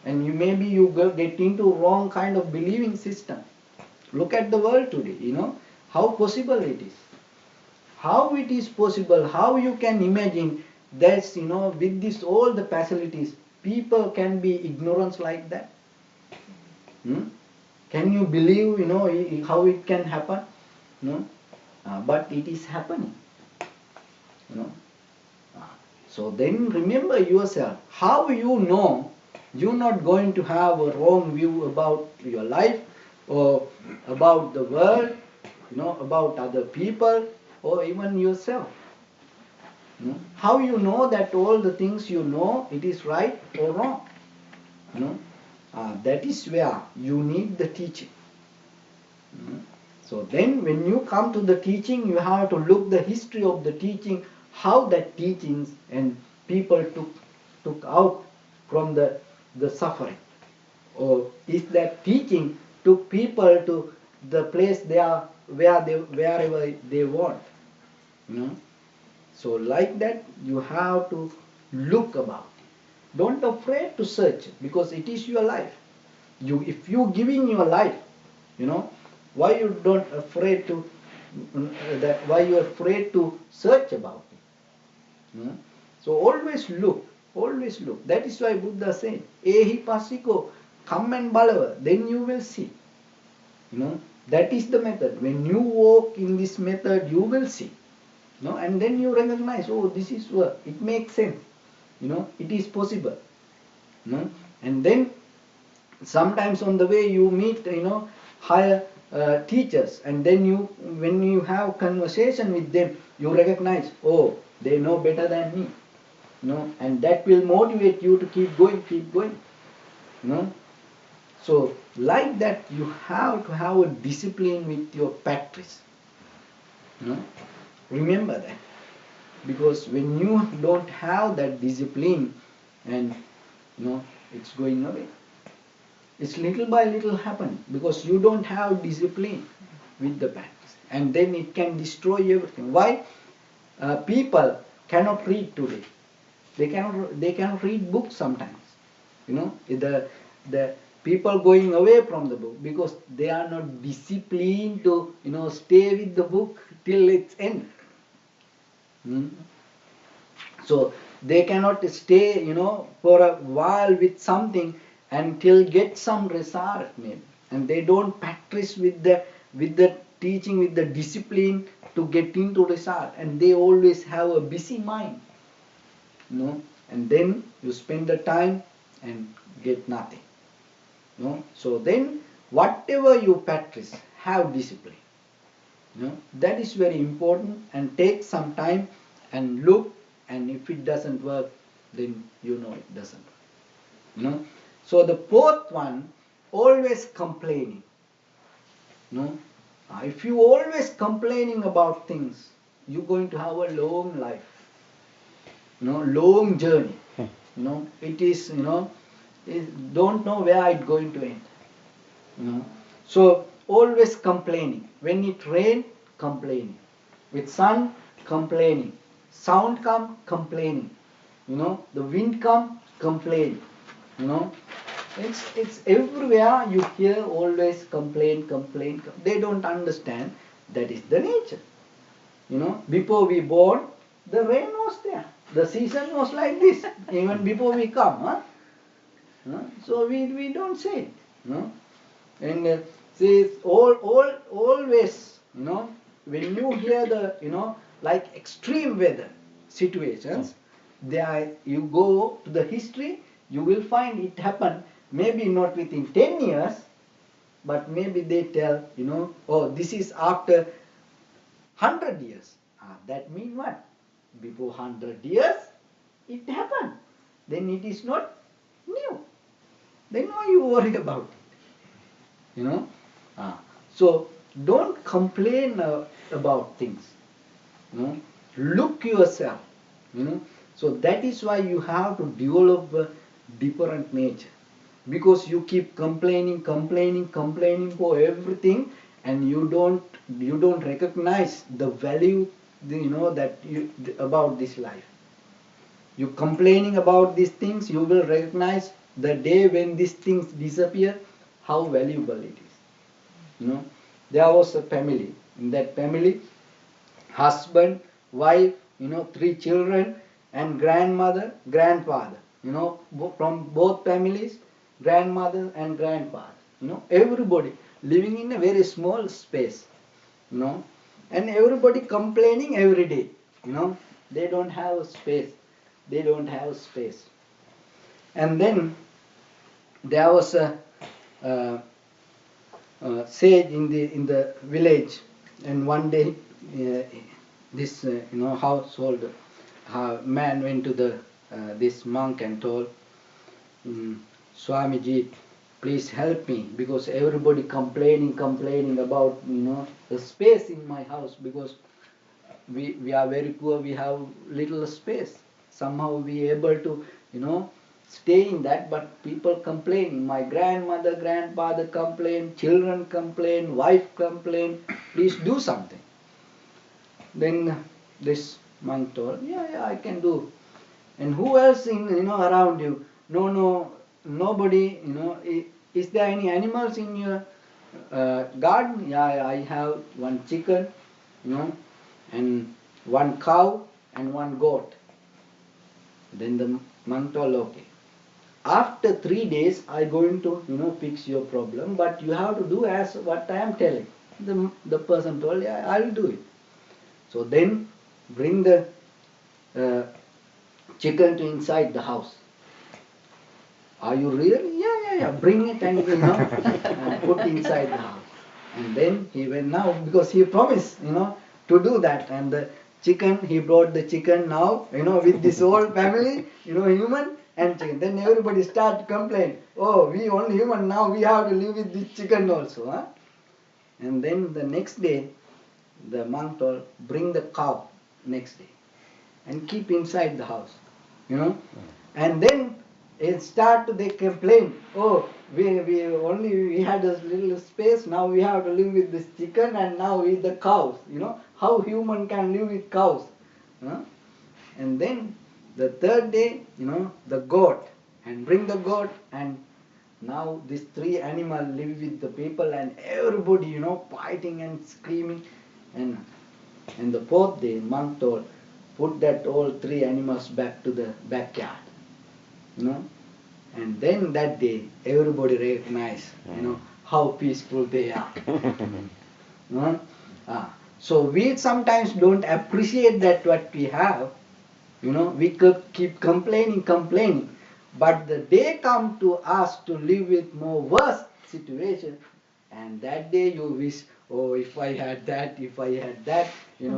and you maybe you get into wrong kind of believing system. Look at the world today, you know, how possible it is. How it is possible, how you can imagine that, you know, with this all the facilities, people can be ignorant like that? Hmm? Can you believe, you know, how it can happen? No? But it is happening. You know. So then remember yourself. How you know you're not going to have a wrong view about your life or about the world, you know, about other people or even yourself. You know? How you know that all the things you know, it is right or wrong? You know? That is where you need the teaching. You know? So then when you come to the teaching, you have to look the history of the teaching, how that teachings and people took out from the suffering. Or is that teaching took people to the place they are wherever they want. You know? So like that you have to look about it. Don't afraid to search it, because it is your life. If you giving your life, you know, why you don't afraid to why you afraid to search about it? You know? So always look, always look. That is why Buddha said, "Ehi pasiko, come and balava, then you will see." You know, that is the method. When you walk in this method, you will see. You know, and then you recognize, oh, this is work. It makes sense. You know, it is possible. You know, and then sometimes on the way you meet, you know, higher teachers, and then when you have conversation with them, you recognize, oh, they know better than me. You know, and that will motivate you to keep going, keep going. You know, so like that you have to have a discipline with your practice. You know, remember that. Because when you don't have that discipline, and you know, it's going away. It's little by little happening because you don't have discipline with the practice, and then it can destroy everything. Why? People cannot read today. They cannot read books sometimes. You know, the people going away from the book because they are not disciplined to, you know, stay with the book till its end. Hmm? So they cannot stay, you know, for a while with something until get some result maybe, and they don't practice with the teaching, with the discipline to get into result, and they always have a busy mind, you know, and then you spend the time and get nothing, you know. So then whatever you practice, have discipline, you know, that is very important, and take some time and look, and if it doesn't work, then you know it doesn't work, you know. So the fourth one, always complaining, you know. If you always complaining about things, you're going to have a long life, you know, long journey, you know. It is, you know, don't know where it's going to end, you know. So always complaining. When it rain, complaining. With sun, complaining. Sound come, complaining. You know, the wind come, complaining. You know, it's everywhere you hear always complain, complain. They don't understand that is the nature. You know, before we born, the rain was there. The season was like this. Even before we come, huh? So we don't say it. You know? And see, always, you know, when you hear the, you know, like extreme weather situations, there you go to the history, you will find it happen maybe not within 10 years, but maybe they tell, you know, oh, this is after 100 years. That means what? Before 100 years, it happened. Then it is not new. Then why you worry about it? You know. So don't complain about things. Look yourself. So that is why you have to develop a different nature, because you keep complaining for everything, and you don't recognize the value, that about this life. You complaining about these things, you will recognize the day when these things disappear, how valuable it is. There was a family. In that family, husband, wife, three children, and grandmother, grandfather. From both families, grandmother and grandfather. Everybody living in a very small space. And everybody complaining every day. They don't have space. They don't have space. And then there was a sage in the village, and one day this household man went to the this monk and told, Swamiji, please help me, because everybody complaining about the space in my house, because we are very poor, we have little space. Somehow we able to stay in that, but people complain. My grandmother, grandfather complain, children complain, wife complain. Please do something. Then this monk told, yeah, I can do. And who else around you? No, nobody. Is there any animals in your garden? Yeah, I have one chicken, and one cow and one goat. Then the monk told, okay, after 3 days I going to fix your problem, but you have to do as what I am telling. The person told, yeah, I will do it. So then bring the chicken to inside the house. Are you really? Yeah. Bring it and and put inside the house. And then he went now, because he promised to do that. And the chicken, he brought the chicken now with this whole family, human and chicken. Then everybody start to complain. Oh, we only human, now we have to live with this chicken also. Huh? And then the next day, the monk told, bring the cow next day and keep inside the house. And then they complain. Oh, we had a little space, now we have to live with this chicken, and now with the cows. How human can live with cows. And then the third day, the goat, and bring the goat, and now these three animals live with the people, and everybody fighting and screaming. And the fourth day, monk told, put that all three animals back to the backyard. And then that day everybody recognized how peaceful they are. So we sometimes don't appreciate that what we have. We could keep complaining, but the day come to us to live with more worse situation, and that day you wish, oh, if I had that,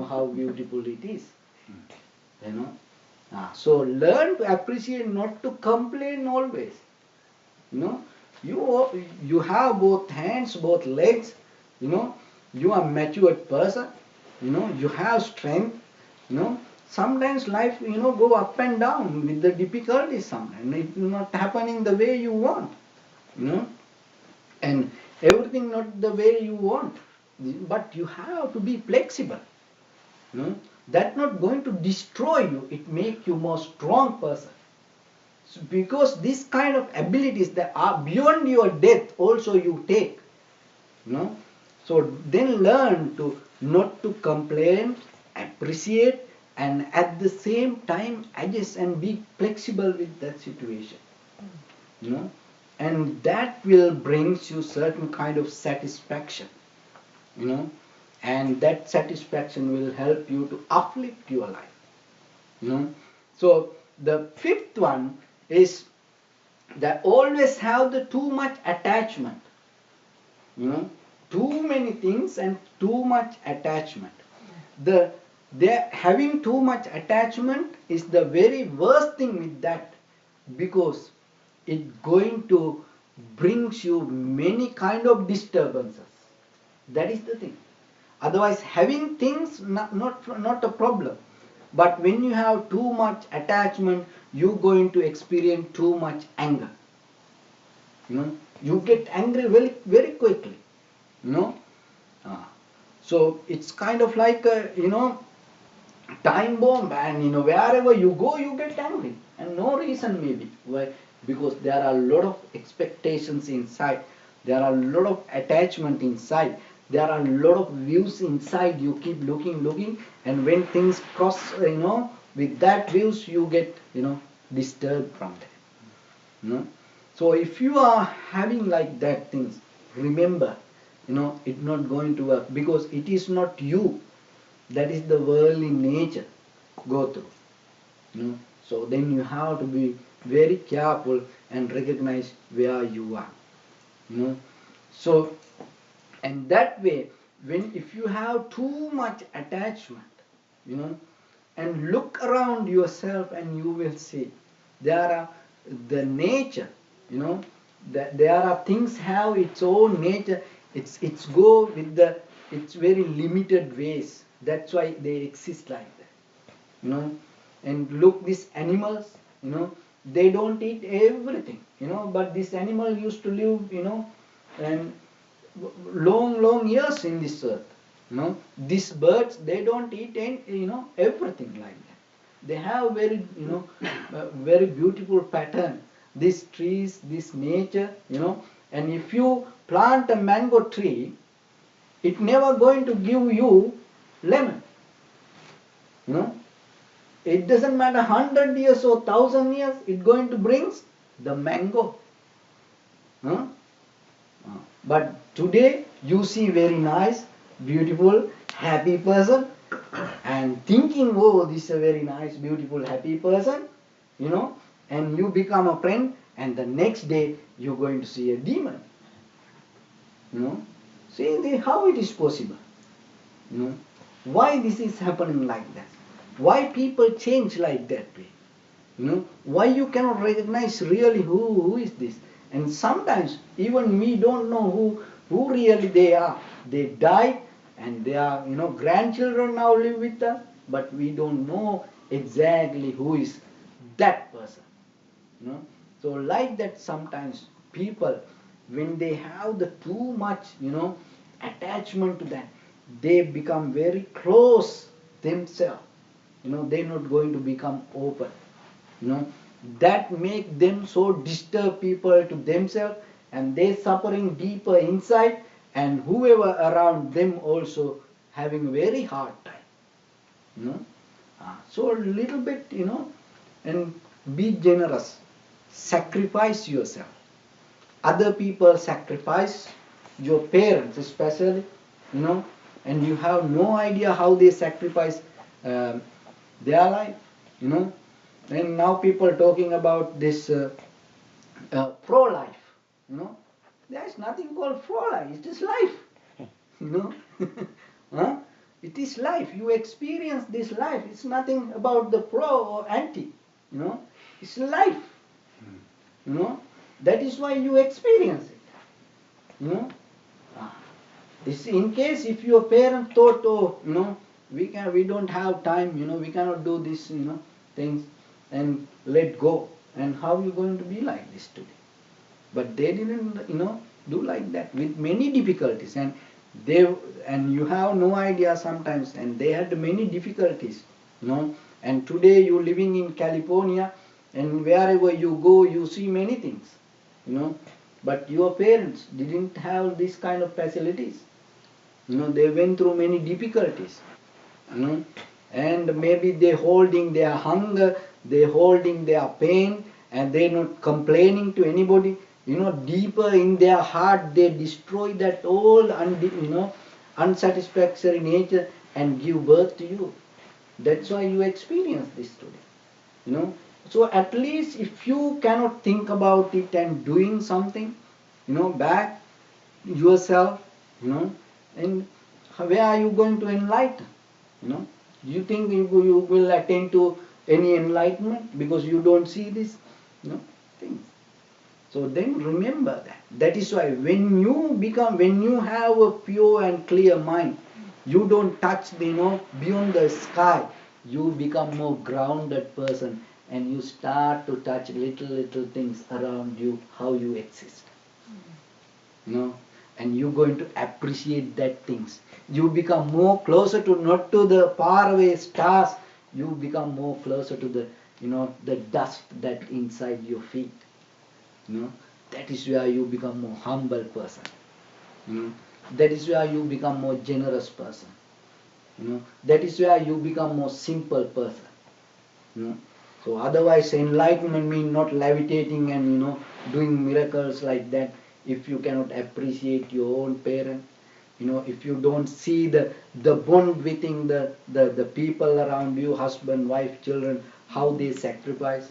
how beautiful it is. So learn to appreciate, not to complain always. You have both hands, both legs. You are a matured person. You have strength. Sometimes life go up and down with the difficulties. Sometimes it will not happen in the way you want. And everything not the way you want. But you have to be flexible. That's not going to destroy you. It make you more strong person. So because this kind of abilities that are beyond your death also you take. So then learn to not to complain, appreciate, and at the same time adjust and be flexible with that situation. And that will bring you certain kind of satisfaction. And that satisfaction will help you to uplift your life. So the fifth one is that always have the too much attachment. Too many things and too much attachment. Having too much attachment is the very worst thing with that, because it going to brings you many kind of disturbances. That is the thing. Otherwise, having things not a problem. But when you have too much attachment, you're going to experience too much anger. You get angry very, very quickly. You know. So it's kind of like a, time bomb, and wherever you go you get angry, and no reason maybe. Why? Because there are a lot of expectations inside, there are a lot of attachment inside, there are a lot of views inside. You keep looking, and when things cross, with that views, you get disturbed from that. So if you are having like that things, remember, it's not going to work, because it is not you, that is the worldly nature go through. So then you have to be very careful and recognize where you are. So, and that way, if you have too much attachment, and look around yourself, and you will see there are the nature, that there are things have its own nature. It's go with it's very limited ways. That's why they exist like that. And look, these animals, they don't eat everything, but this animal used to live, and long years in this earth. These birds, they don't eat everything like that. They have very, very beautiful pattern. These trees, this nature, and if you plant a mango tree, it never going to give you lemon. It doesn't matter 100 years or 1,000 years, it's going to bring the mango. But today you see very nice, beautiful, happy person, and thinking, oh, this is a very nice, beautiful, happy person, and you become a friend, and the next day you're going to see a demon. See how it is possible. Why this is happening like that? Why people change like that way? Why you cannot recognize really who is this? And sometimes even we don't know who really they are. They died, and their grandchildren now live with us, but we don't know exactly who is that person. So like that, sometimes people, when they have the too much attachment to that, they become very close themselves. They're not going to become open. That make them so disturb people to themselves, and they suffering deeper inside, and whoever around them also having a very hard time. So a little bit, and be generous, sacrifice yourself. Other people sacrifice, your parents especially, and you have no idea how they sacrifice their life. And now people are talking about this pro-life. There is nothing called pro-life. It is life. Huh? It is life. You experience this life. It's nothing about the pro or anti. It's life. That is why you experience it. It's in case if your parent thought, oh, we don't have time, we cannot do this, things, and let go. And how are you going to be like this today? But they didn't, do like that with many difficulties, and you have no idea sometimes, and they had many difficulties, And today you living in California, and wherever you go, you see many things, But your parents didn't have this kind of facilities. They went through many difficulties, and maybe they holding their hunger, they holding their pain, and they're not complaining to anybody. Deeper in their heart, they destroy that all unsatisfactory nature and give birth to you. That's why you experience this today. So at least if you cannot think about it and doing something, back yourself, and where are you going to enlighten? Do you think you will attain to any enlightenment because you don't see this, things? So then remember that. That is why when you have a pure and clear mind, you don't touch beyond the sky. You become more grounded person, and you start to touch little things around you, how you exist. And you're going to appreciate that things. You become more closer to, not to the faraway stars. You become more closer to the dust that inside your feet. That is where you become more humble person. That is where you become more generous person. That is where you become more simple person. So otherwise enlightenment means not levitating and doing miracles like that. If you cannot appreciate your own parent, if you don't see the bond within the people around you, husband, wife, children, how they sacrifice,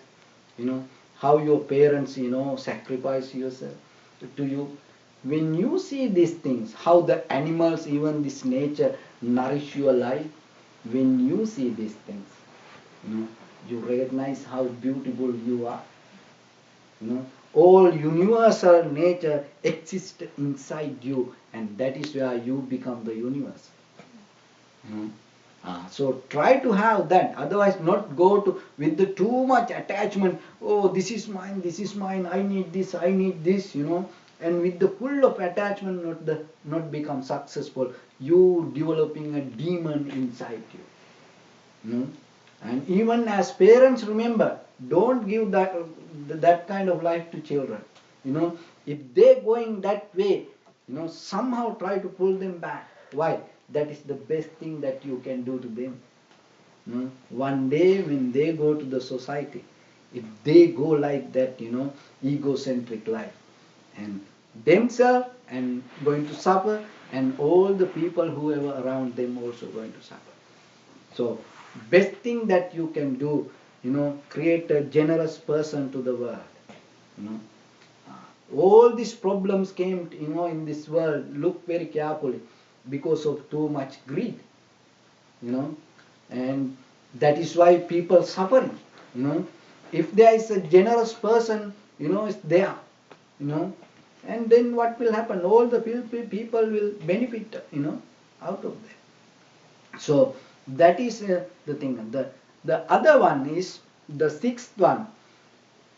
how your parents sacrifice yourself to you. When you see these things, how the animals, even this nature, nourish your life, when you see these things, you recognize how beautiful you are. All universal nature exists inside you, and that is where you become the universe. So try to have that. Otherwise, not go to with the too much attachment. Oh, this is mine. I need this. And with the full of attachment, not become successful. You developing a demon inside you. And even as parents, remember, don't give that kind of life to children. If they're going that way, somehow try to pull them back. Why? That is the best thing that you can do to them. One day when they go to the society, if they go like that, egocentric life, and themselves and going to suffer, and all the people whoever around them also going to suffer. So best thing that you can do, create a generous person to the world. All these problems came, in this world, look very carefully, because of too much greed. And that is why people suffering. If there is a generous person, is there, and then what will happen? All the people will benefit, out of that. So that is the thing. The other one is the sixth one.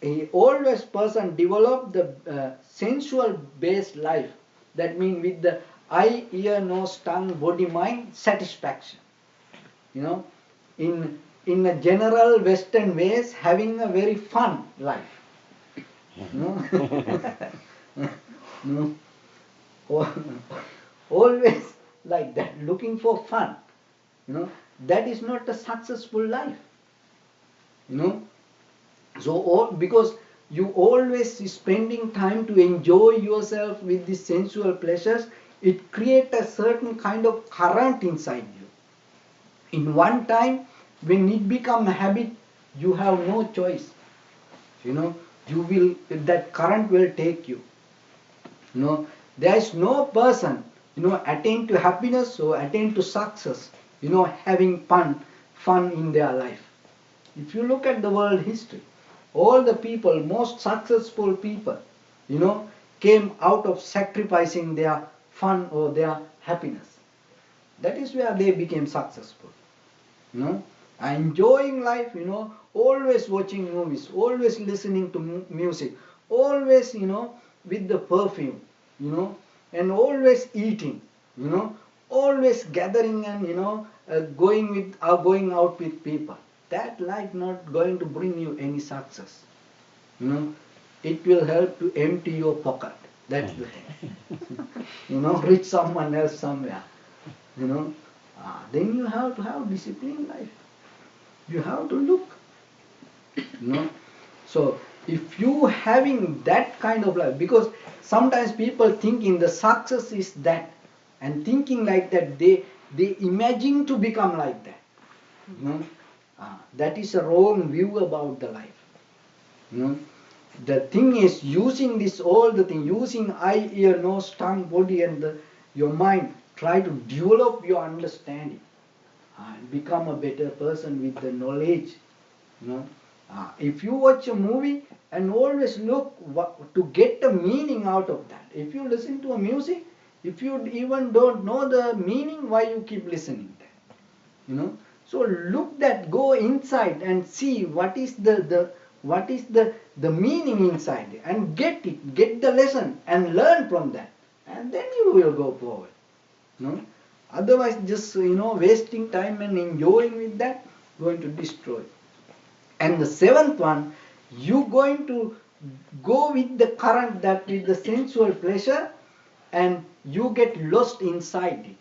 A always person develop the sensual based life. That means with the eye, ear, nose, tongue, body, mind satisfaction. In a general Western ways, having a very fun life. Always like that, looking for fun. That is not a successful life. So because you always spending time to enjoy yourself with these sensual pleasures, it creates a certain kind of current inside you. In one time, when it becomes a habit, you have no choice. That current will take you. There is no person, attain to happiness or attain to success, having fun in their life. If you look at the world history, all the people, most successful people, came out of sacrificing their fun or their happiness. That is where they became successful. Enjoying life, always watching movies, always listening to music, always, with the perfume, and always eating, always gathering and, going out with people. That life not going to bring you any success. It will help to empty your pocket. That's the thing. Reach someone else somewhere. Then you have to have disciplined life. You have to look. So if you having that kind of life, because sometimes people thinking the success is that, and thinking like that, they imagine to become like that. That is a wrong view about the life. The thing is using using eye, ear, nose, tongue, body, and your mind. Try to develop your understanding and become a better person with the knowledge. If you watch a movie and always look to get the meaning out of that. If you listen to a music, if you even don't know the meaning, why you keep listening that? So look that, go inside and see what is the meaning inside, and get it, get the lesson and learn from that, and then you will go forward. Otherwise just wasting time and enjoying with that, going to destroy. And the seventh one, you going to go with the current, that is the sensual pleasure, and you get lost inside it.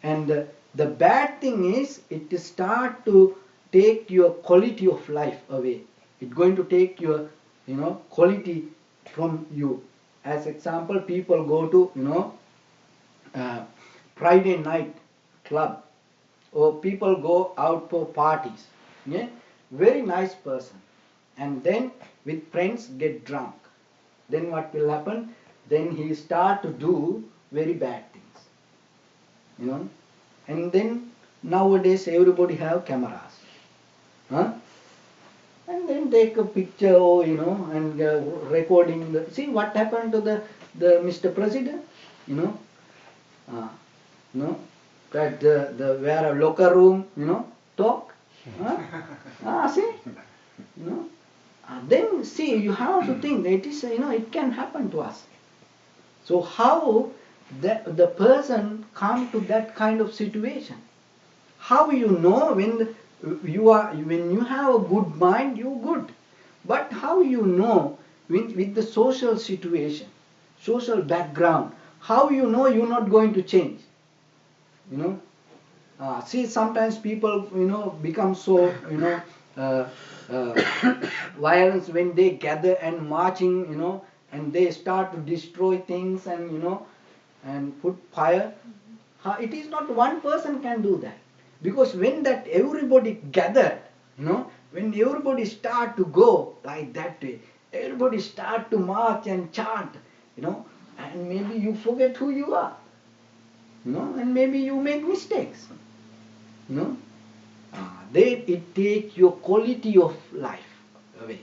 And the bad thing is, it start to take your quality of life away. It's going to take your quality from you. As example, people go to Friday night club, or people go out for parties. Yeah, very nice person, and then with friends get drunk. Then what will happen? Then he start to do very bad things. And then nowadays everybody have cameras, and then take a picture, and recording see what happened to the Mr. President, that the where a locker room, talk, see, then see, you have to think that it is, it can happen to us. So how the person come to that kind of situation? How when you have a good mind, you good. But how with the social situation, social background, how you're not going to change? See, sometimes people become so uh, violence when they gather and marching, and they start to destroy things and put fire. It is not one person can do that, because when that everybody gathered, when everybody start to go like that way, everybody start to march and chant, and maybe you forget who you are, and maybe you make mistakes, then it takes your quality of life away.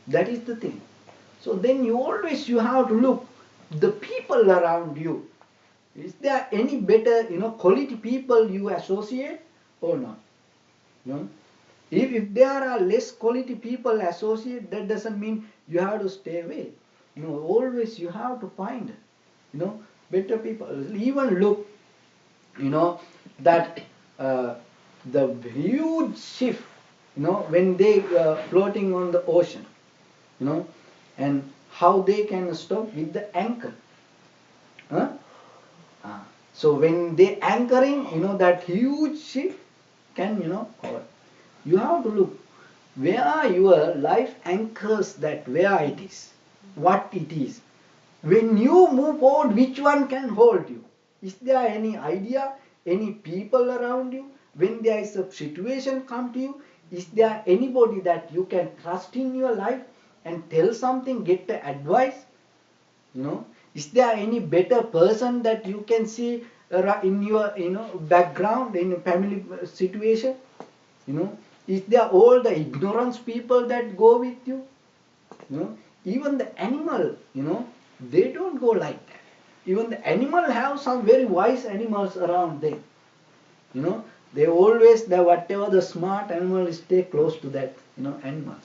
That is the thing. So then you have to look the people around you. Is there any better quality people you associate or not? If there are less quality people associate, that doesn't mean you have to stay away. Always you have to find better people. Even look that the huge ship, when they floating on the ocean, and how they can stop with the anchor. So when they anchoring, that huge ship can, you have to look where your life anchors, that where it is, what it is. When you move forward, which one can hold you? Is there any idea, any people around you? When there is a situation come to you, is there anybody that you can trust in your life and tell something, get the advice? Is there any better person that you can see in your background, in family situation? Is there all the ignorance people that go with you? Even the animal, they don't go like that. Even the animal have some very wise animals around them. They always, whatever the smart animal is, stay close to that animals.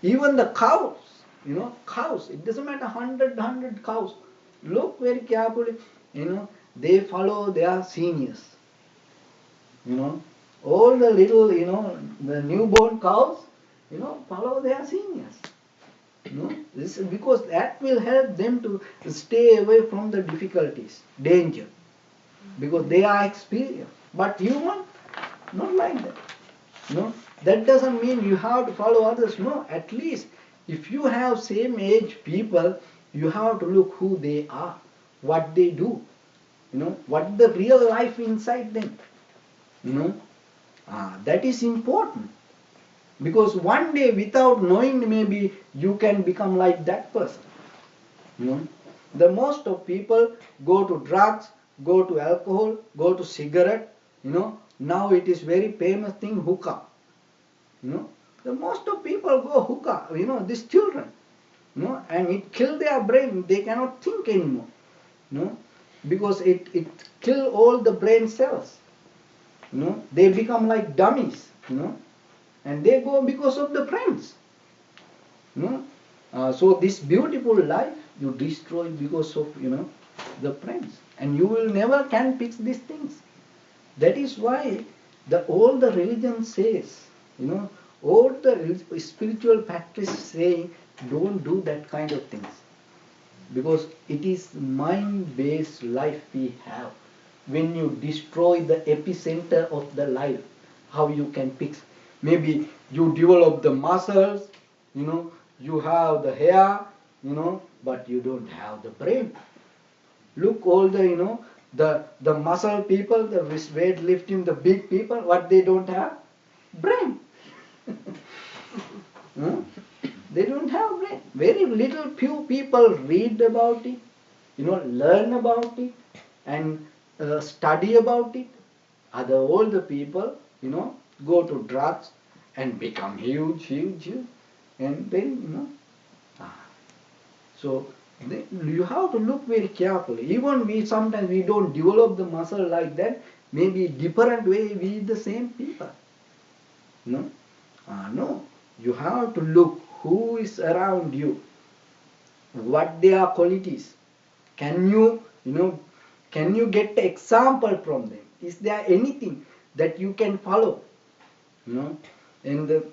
Even the cows, cows, it doesn't matter 100 cows. Look very carefully, they follow their seniors. All the little, the newborn cows, follow their seniors. This is because that will help them to stay away from the difficulties, danger, because they are experienced. But human, not like that. That doesn't mean you have to follow others. No, at least if you have same age people, you have to look who they are, what they do, what the real life inside them. That is important, because one day without knowing, maybe you can become like that person. The most of people go to drugs, go to alcohol, go to cigarette, Now it is very famous thing, hookah. The most of people go hookah, these children, and it kill their brain. They cannot think anymore, because it kill all the brain cells. They become like dummies, and they go because of the friends. So this beautiful life you destroy because of the friends, and you will never can fix these things. That is why all the religion says, all the spiritual practice say, don't do that kind of things, because it is mind-based life we have. When you destroy the epicenter of the life, how you can fix? Maybe you develop the muscles, you have the hair, but you don't have the brain. Look all the muscle people, the weight lifting, the big people, what they don't have? Brain. They don't have brain. Very little few people read about it, learn about it, and study about it. All the people, go to drugs and become huge, and then, so you have to look very carefully. Even sometimes we don't develop the muscle like that. Maybe different way we the same people. No, you have to look who is around you, what their qualities. Can you get the example from them? Is there anything that you can follow? And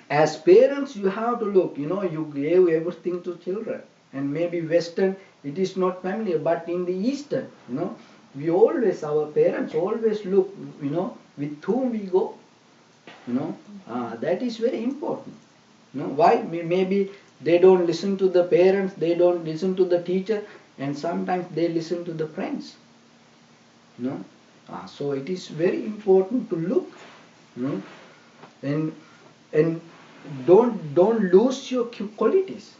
as parents, you have to look. You gave everything to children, and maybe Western it is not familiar, but in the Eastern, we always, our parents always look, with whom we go. That is very important. Why? Maybe they don't listen to the parents, they don't listen to the teacher, and sometimes they listen to the friends. So it is very important to look, and don't lose your qualities,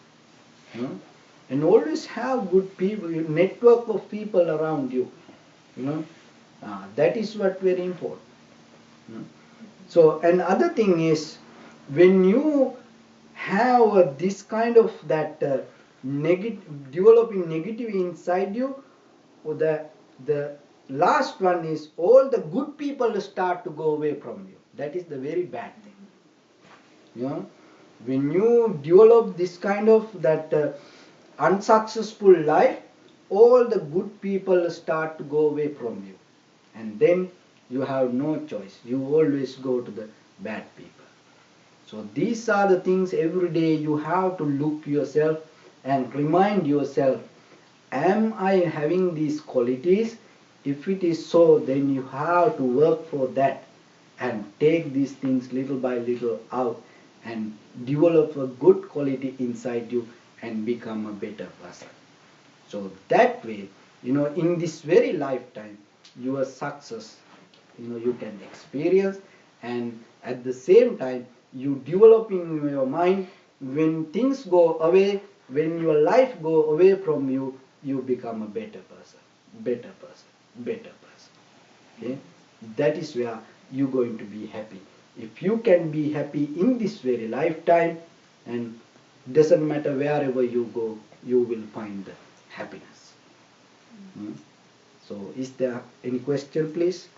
and always have good people, network of people around you. That is what very important. So another thing is, when you have this kind of that developing negative inside you, the last one is all the good people start to go away from you. That is the very bad thing. When you develop this kind of that unsuccessful life, all the good people start to go away from you, and then you have no choice. You always go to the bad people. So these are the things every day you have to look yourself and remind yourself, am I having these qualities? If it is so, then you have to work for that and take these things little by little out and develop a good quality inside you and become a better person. So that way, in this very lifetime, your success, you can experience, and at the same time, you develop in your mind, when things go away, when your life go away from you, you become a better person. Okay? That is where you're going to be happy. If you can be happy in this very lifetime, and doesn't matter wherever you go, you will find the happiness. So is there any question, please?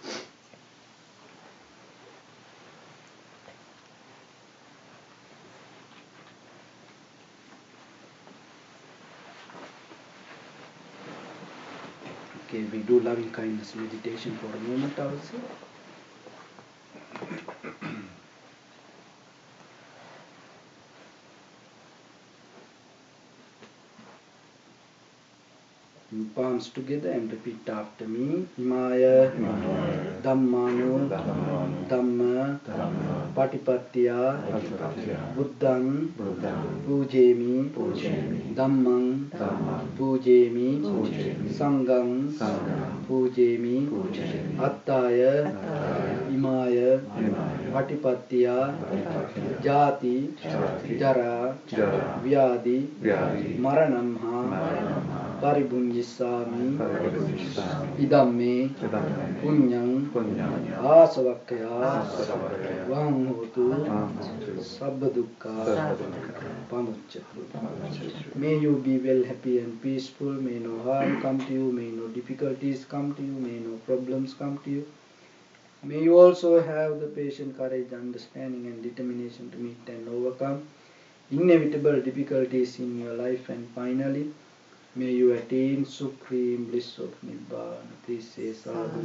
Okay, we do loving kindness meditation for a moment also. Palms together and repeat after me. Imaya Dhammanu Dhamma Patipatya Buddhang Pujemi Dhammang Pujemi Sanghang Pujemi Attaya Imaya Patipatya Jati Jara Vyadi Maranamha Paribunjisami Idame Punyang Asavakaya Vanghotu Sabbadukka Pamucchatu. May you be well, happy and peaceful. May no harm come to you. May no difficulties come to you. May no problems come to you. May you also have the patient courage, understanding and determination to meet and overcome inevitable difficulties in your life. And finally, may you attain supreme bliss of Nibbana. Please say sadhu.